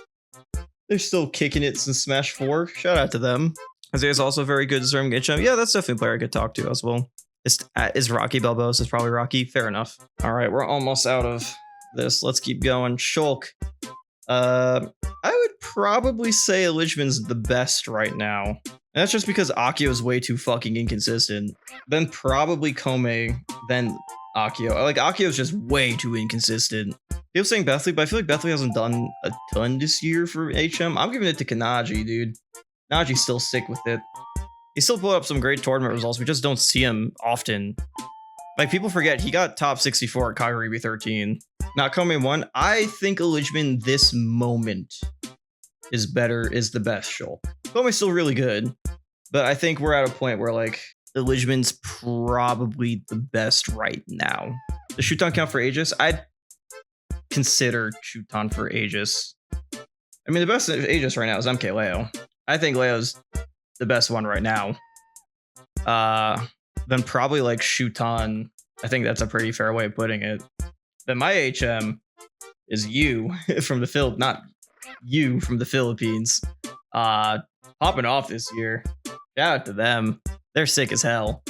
They're still kicking it since Smash 4. Shout out to them. Isaiah's also very good deserving HM. Yeah, that's definitely a player I could talk to as well. Is Rocky Balboa? Is probably Rocky. Fair enough. All right, we're almost out of this. Let's keep going. Shulk. I would probably say Elijman's the best right now. And that's just because Akio is way too fucking inconsistent. Then probably Kome, then Akio. Like, Akio is just way too inconsistent. People saying Bethley, but I feel like Bethley hasn't done a ton this year for HM. I'm giving it to Kanaji, dude. Kanaji's still sick with it. He still put up some great tournament results. We just don't see him often. Like, people forget he got top 64 at Kaguribi 13. Not Kome 1. I think Elijman this moment is the best Shulk. Kome's still really good, but I think we're at a point where, like, Elijman's probably the best right now. The Shuton count for Aegis? I'd consider Shuton for Aegis. I mean, the best Aegis right now is MK Leo. I think Leo's the best one right now. Then probably like Shuton. I think that's a pretty fair way of putting it. Then my HM is you from the not you from the Philippines. Popping off this year. Shout out to them. They're sick as hell.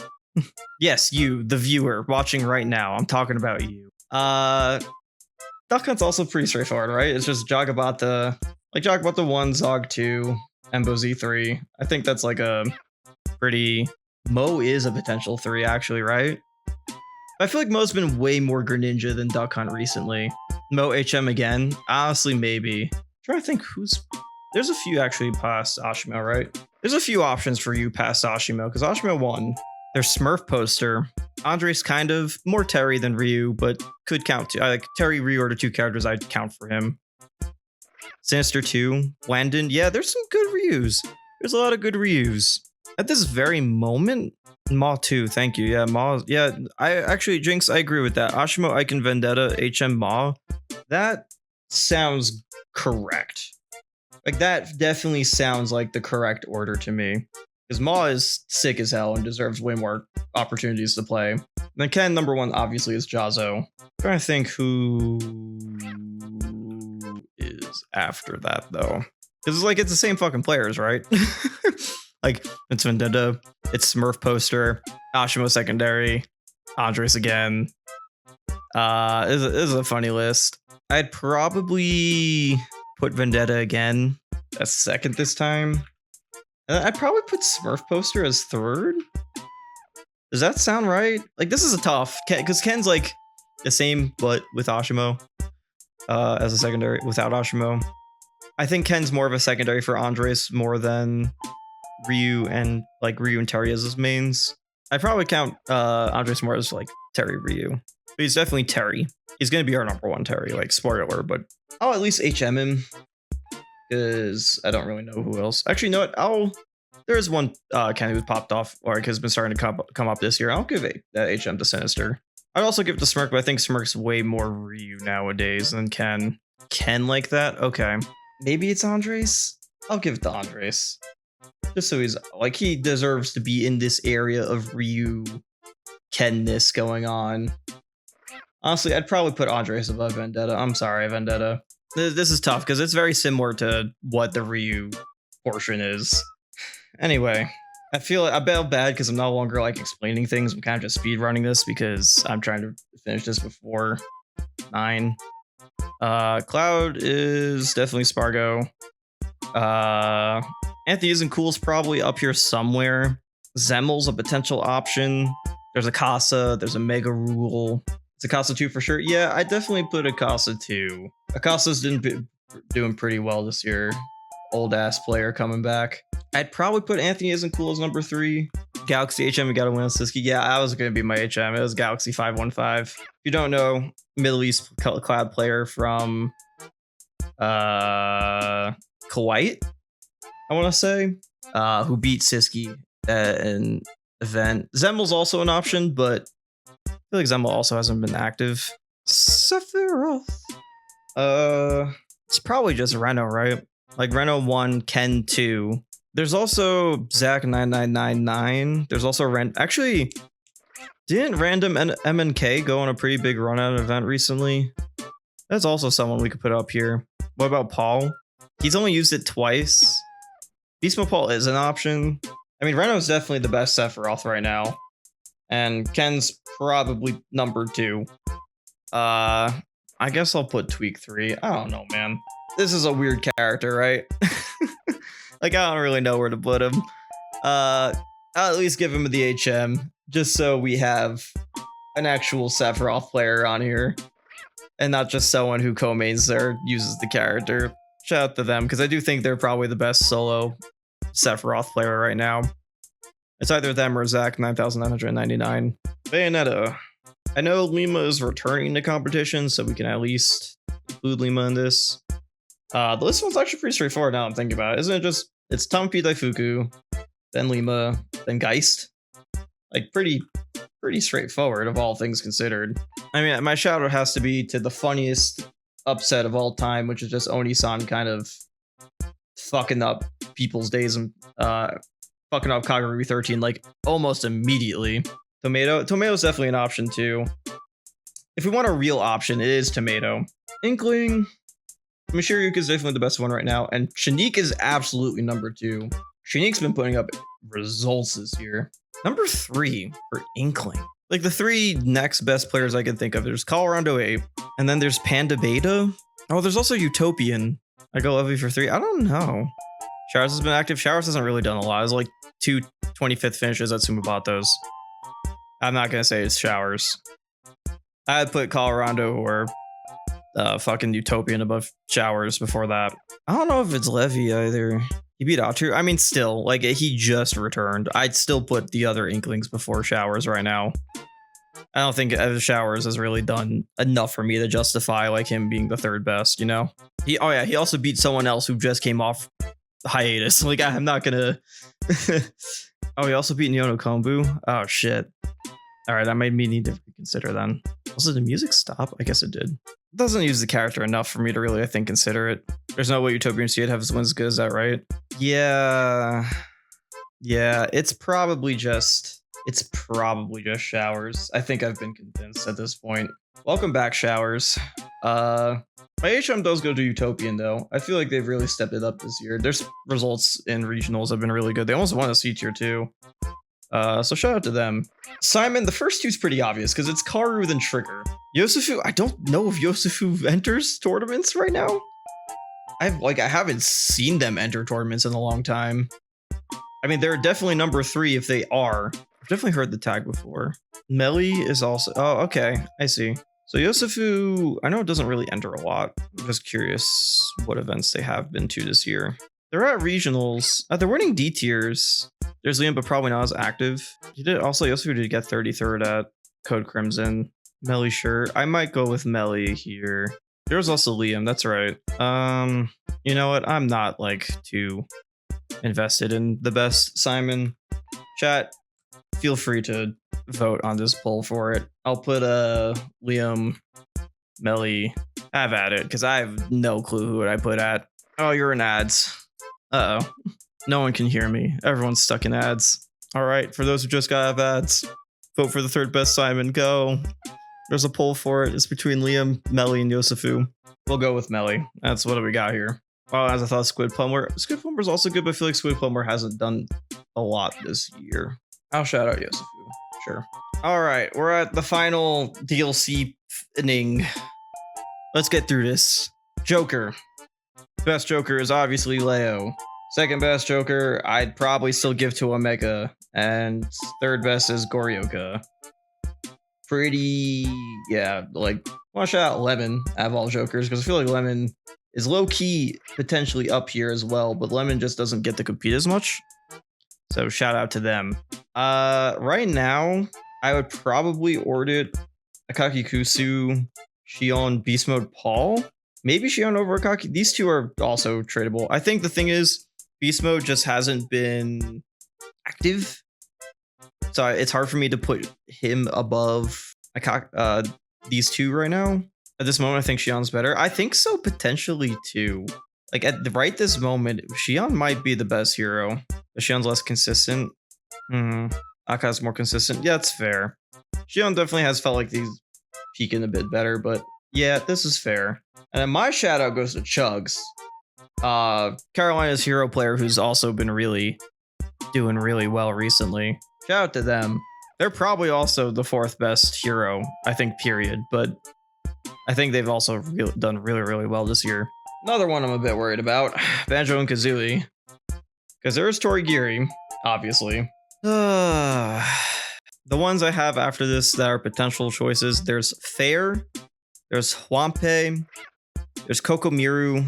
Yes, you, the viewer watching right now. I'm talking about you. Duck Hunt's also pretty straightforward, right? It's just Jagabot the 1, Zog 2, Embo Z3. I think that's like a pretty... Mo is a potential 3, actually, right? I feel like Mo's been way more Greninja than Duck Hunt recently. Mo HM again? Honestly, maybe. I'm trying to think who's... There's a few actually past Ashimo, right? There's a few options for you past Ashimo, because Ashimo won. There's Smurf Poster. Andres kind of more Terry than Ryu, but could count too. I like Terry, Ryu are the 2 characters I'd count for him. Sinister 2, Landon. Yeah, there's some good Ryus. There's a lot of good Ryus. At this very moment, Ma 2, thank you. Yeah, Ma. Yeah, I actually, Jinx, I agree with that. Ashimo, Icon, Vendetta, HM, Ma. That sounds correct. Like, that definitely sounds like the correct order to me. Because Ma is sick as hell and deserves way more opportunities to play. Then Ken, number 1, obviously, is Jazo. I'm trying to think who is after that, though. Because, like, it's the same fucking players, right? Like, it's Vendetta, it's Smurf Poster, Ashimo secondary, Andres again. This is a funny list. I'd probably put Vendetta again as 2nd this time. I'd probably put Smurf Poster as 3rd. Does that sound right? Like, this is a tough, because Ken's like the same, but with Ashimo as a secondary without Ashimo. I think Ken's more of a secondary for Andres more than Ryu and Terry as his mains. I'd probably count Andres more as like Terry Ryu. But he's definitely Terry. He's gonna be our number 1 Terry, like spoiler, but I'll at least HM him. Because I don't really know who else. Actually, you know what? There's one Ken who's popped off, or has been starting to come up this year. I'll give that HM to Sinister. I'd also give it to Smirk, but I think Smirk's way more Ryu nowadays than Ken. Ken like that? Okay. Maybe it's Andres? I'll give it to Andres. Just so he's, like, he deserves to be in this area of Ryu Ken-ness going on. Honestly, I'd probably put Andres above Vendetta. I'm sorry, Vendetta. This is tough, because it's very similar to what the Ryu portion is. Anyway, I feel bad because I'm no longer, like, explaining things. I'm kind of just speedrunning this because I'm trying to finish this before 9. Cloud is definitely Spargo. Anthony Isn't Cool's probably up here somewhere. Zemel's a potential option. There's a Casa. There's a Mega Rule. It's a Casa 2 for sure. Yeah, I definitely put a Casa 2. Akasa's doing pretty well this year. Old ass player coming back. I'd probably put Anthony Isn't Cool as number 3. Galaxy HM, we gotta win Siski. Yeah, that was gonna be my HM. It was Galaxy 515. If you don't know, Middle East Cloud player from Kuwait, I want to say, who beat Siski at an event. Zemel's also an option, but I feel like Zemel also hasn't been active. Sephiroth. It's probably just Reno, right? Like Reno 1, Ken 2. There's also Zach 9999. There's also Ren. Actually, Didn't random MNK go on a pretty big run at an event recently? That's also someone we could put up here. What about Paul? He's only used it twice. Beast Mode Paul is an option. I mean, Reno's definitely the best Sephiroth right now. And Ken's probably number 2. I guess I'll put Tweak 3. I don't know, man. This is a weird character, right? Like, I don't really know where to put him. I'll at least give him the HM, just so we have an actual Sephiroth player on here. And not just someone who co-mains or uses the character. Shout out to them, because I do think they're probably the best solo Sephiroth player right now. It's either them or Zach 9999. Bayonetta. I know Lima is returning to competition, so we can at least include Lima in this. The list one's actually pretty straightforward now I'm thinking about it. Isn't it just, it's Tampi Daifuku, then Lima, then Geist? Like, pretty straightforward of all things considered. I mean, my shout out has to be to the funniest upset of all time, which is just Oni-san kind of fucking up people's days and fucking up Kagura 13 like almost immediately. Tomato's definitely an option too. If we want a real option, it is Tomato. Inkling, Mishiryuka is definitely the best one right now, and Shanique is absolutely number 2. Shanique's been putting up results this year. Number 3 for Inkling. Like, the 3 next best players I can think of. There's Colorado 8, and then there's Panda Beta. Oh, there's also Utopian. I go Levy for 3. I don't know. Showers has been active. Showers hasn't really done a lot. It's like 2 25th finishes at Sumabatos. I'm not gonna say it's Showers. I'd put Colorado or fucking Utopian above Showers before that. I don't know if it's Levy either. He beat Atu. I mean, still, like, he just returned. I'd still put the other Inklings before Showers right now. I don't think Showers has really done enough for me to justify like him being the 3rd best, you know? He also beat someone else who just came off hiatus. Like, I'm not gonna... Oh, he also beat Nyono Kombu? Oh, shit. Alright, that made me need to reconsider then. Also, did music stop? I guess it did. It doesn't use the character enough for me to really, I think, consider it. There's no way Utopian Seed has wins as good as that, right? Yeah, it's probably just Showers. I think I've been convinced at this point. Welcome back, Showers. My HM does go to Utopian though. I feel like they've really stepped it up this year. Their results in regionals have been really good. They almost won a C tier too. So shout out to them. Simon, the first 2's pretty obvious because it's Karu then Trigger. Yosufu, I don't know if Yosufu enters tournaments right now. I haven't seen them enter tournaments in a long time. I mean, they're definitely number 3 if they are. I've definitely heard the tag before. Melly is also... Oh, okay. I see. So Yosufu, I know it doesn't really enter a lot. I'm just curious what events they have been to this year. They're at regionals. They're winning D tiers. There's Liam, but probably not as active. He did also Yosufu did get 33rd at Code Crimson. Melly, sure. I might go with Melly here. There's also Liam. That's right. You know what? I'm not like too invested in the best Simon. Chat, feel free to vote on this poll for it. I'll put Liam, Melly. Have at it, because I have no clue who would I put at. Oh, you're in ads. Uh-oh. No one can hear me. Everyone's stuck in ads. All right, for those who just got ads, vote for the 3rd best Simon. Go. There's a poll for it. It's between Liam, Melly, and Yosufu. We'll go with Melly. That's what we got here. Oh, as I thought, Squid Plumber. Squid Plumber's also good, but I feel like Squid Plumber hasn't done a lot this year. I'll shout out Yosufu. Sure. All right, we're at the final DLC inning. Let's get through this. Joker. Best Joker is obviously Leo. 2nd best Joker, I'd probably still give to Omega. And 3rd best is Goryoka. Pretty, yeah, like, well, shout out Lemon out of all Jokers, because I feel like Lemon is low-key potentially up here as well, but Lemon just doesn't get to compete as much. So shout out to them. Right now, I would probably audit Akaki Kusu, Shion, Beast Mode, Paul. Maybe Shion over Akaki. These 2 are also tradable. I think the thing is, Beast Mode just hasn't been active. So it's hard for me to put him above these 2 right now. At this moment, I think Shion's better. I think so, potentially too. Like right this moment, Shion might be the best hero. But Shion's less consistent. Aka's more consistent. Yeah, that's fair. Shion definitely has felt like he's peaking a bit better, but yeah, this is fair. And then my shout out goes to Chugs, Carolina's hero player who's also been doing really well recently. Shout out to them. They're probably also the 4th best hero, I think, period. But I think they've also done really well this year. Another one I'm a bit worried about, Banjo and Kazooie. Because there's Torigiri, obviously. The ones I have after this that are potential choices, there's Fair, there's Hwampe, there's Kokomiru,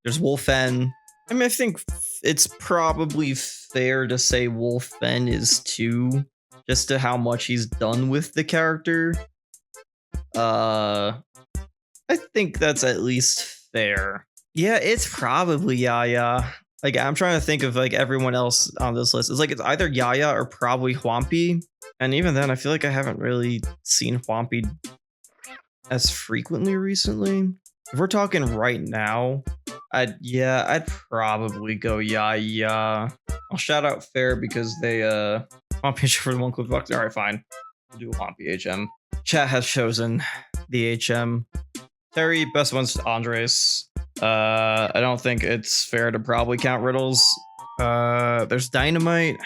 there's Wolfen. I mean, I think it's probably fair to say Wolfen is 2, just to how much he's done with the character. I think that's at least fair. Yeah, it's probably Yaya. Like, I'm trying to think of like everyone else on this list. It's like it's either Yaya or probably Hwampe. And even then, I feel like I haven't really seen Hwampe as frequently recently. If we're talking right now, I'd probably go Yaya. I'll shout out Fair because they Hwampe for the 1 clip box. All right, fine. We'll do Hwampe HM. Chat has chosen the HM. Terry, best one's Andres. I don't think it's fair to probably count Riddles. There's Dynamite.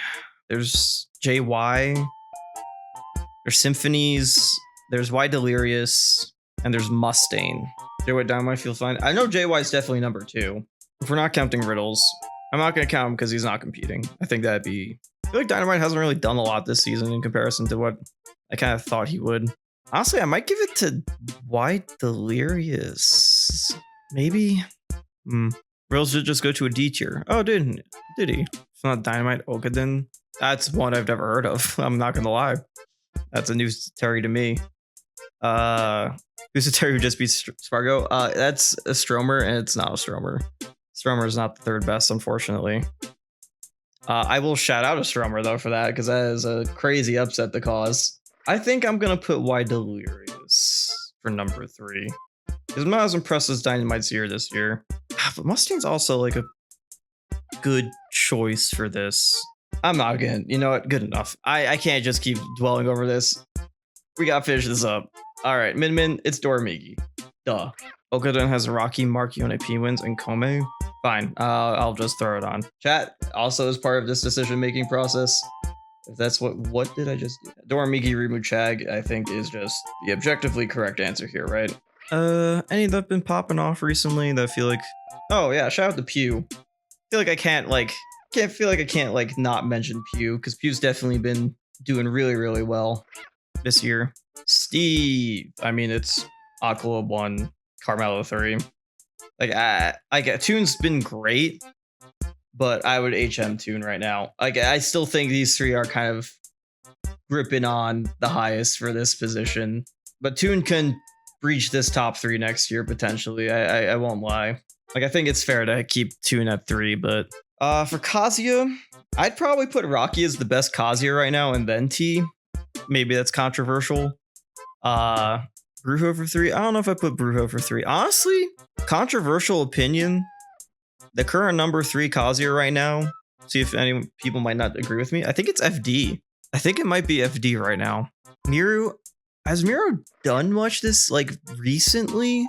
There's JY. There's Symphonies. There's Y Delirious. And there's Mustaine. JY Dynamite feels fine. I know JY is definitely number 2. If we're not counting Riddles, I'm not going to count him because he's not competing. I think that'd be... I feel like Dynamite hasn't really done a lot this season in comparison to what I kind of thought he would. Honestly, I might give it to Y Delirious. Maybe? Riddles should just go to a D tier. Oh, did he? It's not Dynamite Okadin. That's one I've never heard of. I'm not gonna lie. That's a new Terry to me. Who's a Terry who just beats Spargo? That's a Stromer, and it's not a Stromer. Stromer is not the 3rd best, unfortunately. I will shout out a Stromer though for that because that is a crazy upset to cause. I think I'm gonna put Y Delirious for number 3. Because I'm not as impressed as Dynamite's here this year. But Mustang's also like a good choice for this. I'm not gonna, you know what? Good enough. I can't just keep dwelling over this. We gotta finish this up. All right, Min, it's Doramigi. Duh. Okadon has Rocky, Mark, P wins, and Kome. Fine. I'll just throw it on. Chat also is part of this decision-making process. If that's what did I just do? Doramigi Rimu Chag, I think, is just the objectively correct answer here, right? Any that have been popping off recently that I feel like... Oh, yeah, shout out to Pew. I feel like I can't not mention Pew, because Pew's definitely been doing really well this year. Steve, I mean, it's Aquila 1, Carmelo 3. Like, Tune's been great, but I would HM Tune right now. Like, I still think these 3 are kind of gripping on the highest for this position, but Tune can reach this top 3 next year potentially. I won't lie. Like, I think it's fair to keep Tune at 3, but for Kazuya, I'd probably put Rocky as the best Kazuya right now, and then T. Maybe that's controversial. Brujo for 3. I don't know if I put Brujo for 3. Honestly, controversial opinion. The current number 3 Kazuya right now. See if any people might not agree with me. I think it's FD. I think it might be FD right now. Miru, has Miru done much this like recently?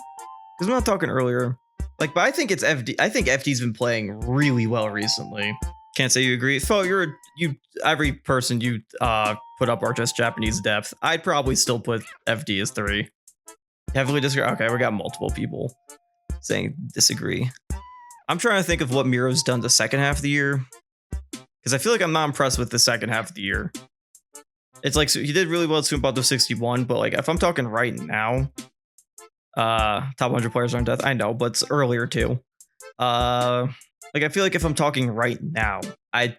Because I'm not talking earlier. Like, but I think it's FD. I think FD's been playing really well recently. Can't say you agree. So every person you put up are just Japanese depth. I'd probably still put FD as 3. Heavily disagree. Okay, we got multiple people saying disagree. I'm trying to think of what Miro's done the second half of the year, because I feel like I'm not impressed with the second half of the year. It's like, so he did really well at Sumabato 61, but like if I'm talking right now, top 100 players on death, I know, but it's earlier too. Like I feel like if I'm talking right now, I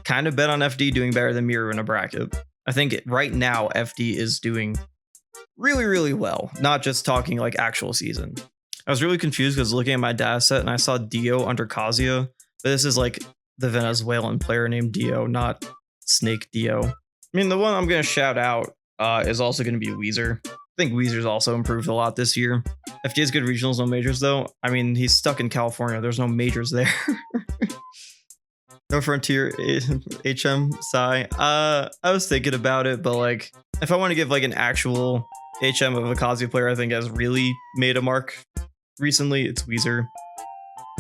kind of bet on FD doing better than Miru in a bracket. I think right now FD is doing really well, not just talking like actual season. I was really confused because looking at my data set and I saw Dio under Kazuya, but this is like the Venezuelan player named Dio, not Snake Dio. I mean, the one I'm going to shout out is also going to be Weezer. I think Weezer's also improved a lot this year. FD has good regionals, no majors though. I mean, he's stuck in California. There's no majors there. No Frontier HM Psy. I was thinking about it, but like if I want to give like an actual HM of a Kazuya player I think has really made a mark recently, it's Weezer.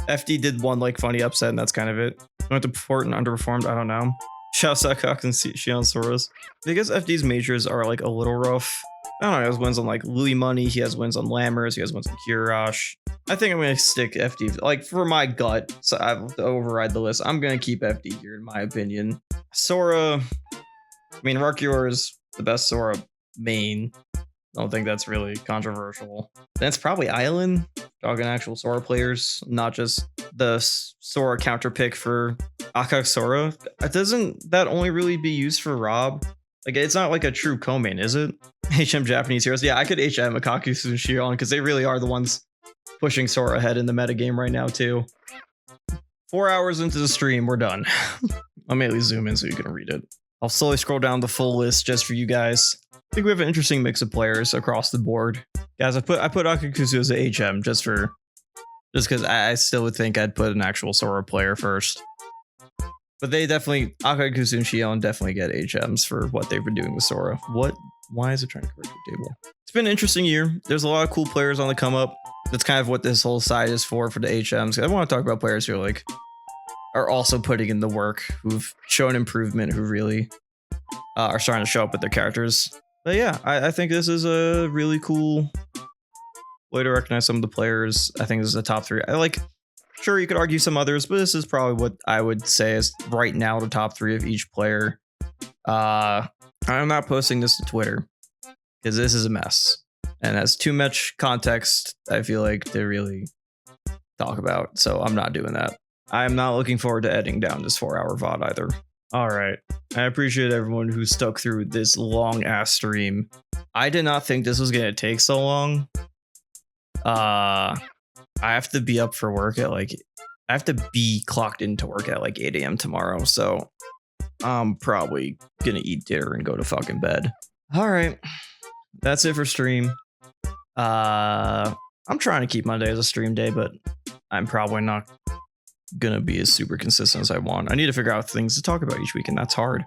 FD did one like funny upset, and that's kind of it. Went to port and underperformed. I don't know. Shouts out Cox and Shion Soros. I guess FD's majors are like a little rough. I don't know. He has wins on like Louis Money. He has wins on Lammers. He has wins on Kirash. I think I'm gonna stick FD. Like for my gut, so I have to override the list. I'm gonna keep FD here in my opinion. Sora. I mean, Rakior is the best Sora main. I don't think that's really controversial. That's probably Island. Talking actual Sora players, not just the Sora counter pick for Akak Sora. Doesn't that only really be used for Rob? Like, it's not like a true co-main, is it? HM Japanese heroes. Yeah, I could HM Akaku and Shion because they really are the ones pushing Sora ahead in the metagame right now, too. 4 hours into the stream, we're done. I'll mainly zoom in so you can read it. I'll slowly scroll down the full list just for you guys. I think we have an interesting mix of players across the board. Guys, I put Akakusu as a HM just because I still would think I'd put an actual Sora player first. But they definitely, Akakusu and Shion definitely get HMs for what they've been doing with Sora. Why is it trying to correct the table? It's been an interesting year. There's a lot of cool players on the come up. That's kind of what this whole side is for the HMs. I want to talk about players who are also putting in the work, who've shown improvement, who really are starting to show up with their characters. But yeah, I think this is a really cool way to recognize some of the players. I think this is the top 3. Sure, you could argue some others, but this is probably what I would say is right now the top 3 of each player. I'm not posting this to Twitter because this is a mess and has too much context, I feel like, to really talk about. So I'm not doing that. I'm not looking forward to editing down this 4-hour VOD either. All right. I appreciate everyone who stuck through this long ass stream. I did not think this was going to take so long. I have to be up for work at I have to be clocked into work at 8 a.m. tomorrow. So I'm probably going to eat dinner and go to fucking bed. All right. That's it for stream. I'm trying to keep Monday as a stream day, but I'm probably not gonna be as super consistent as I want. I need to figure out things to talk about each week, and that's hard.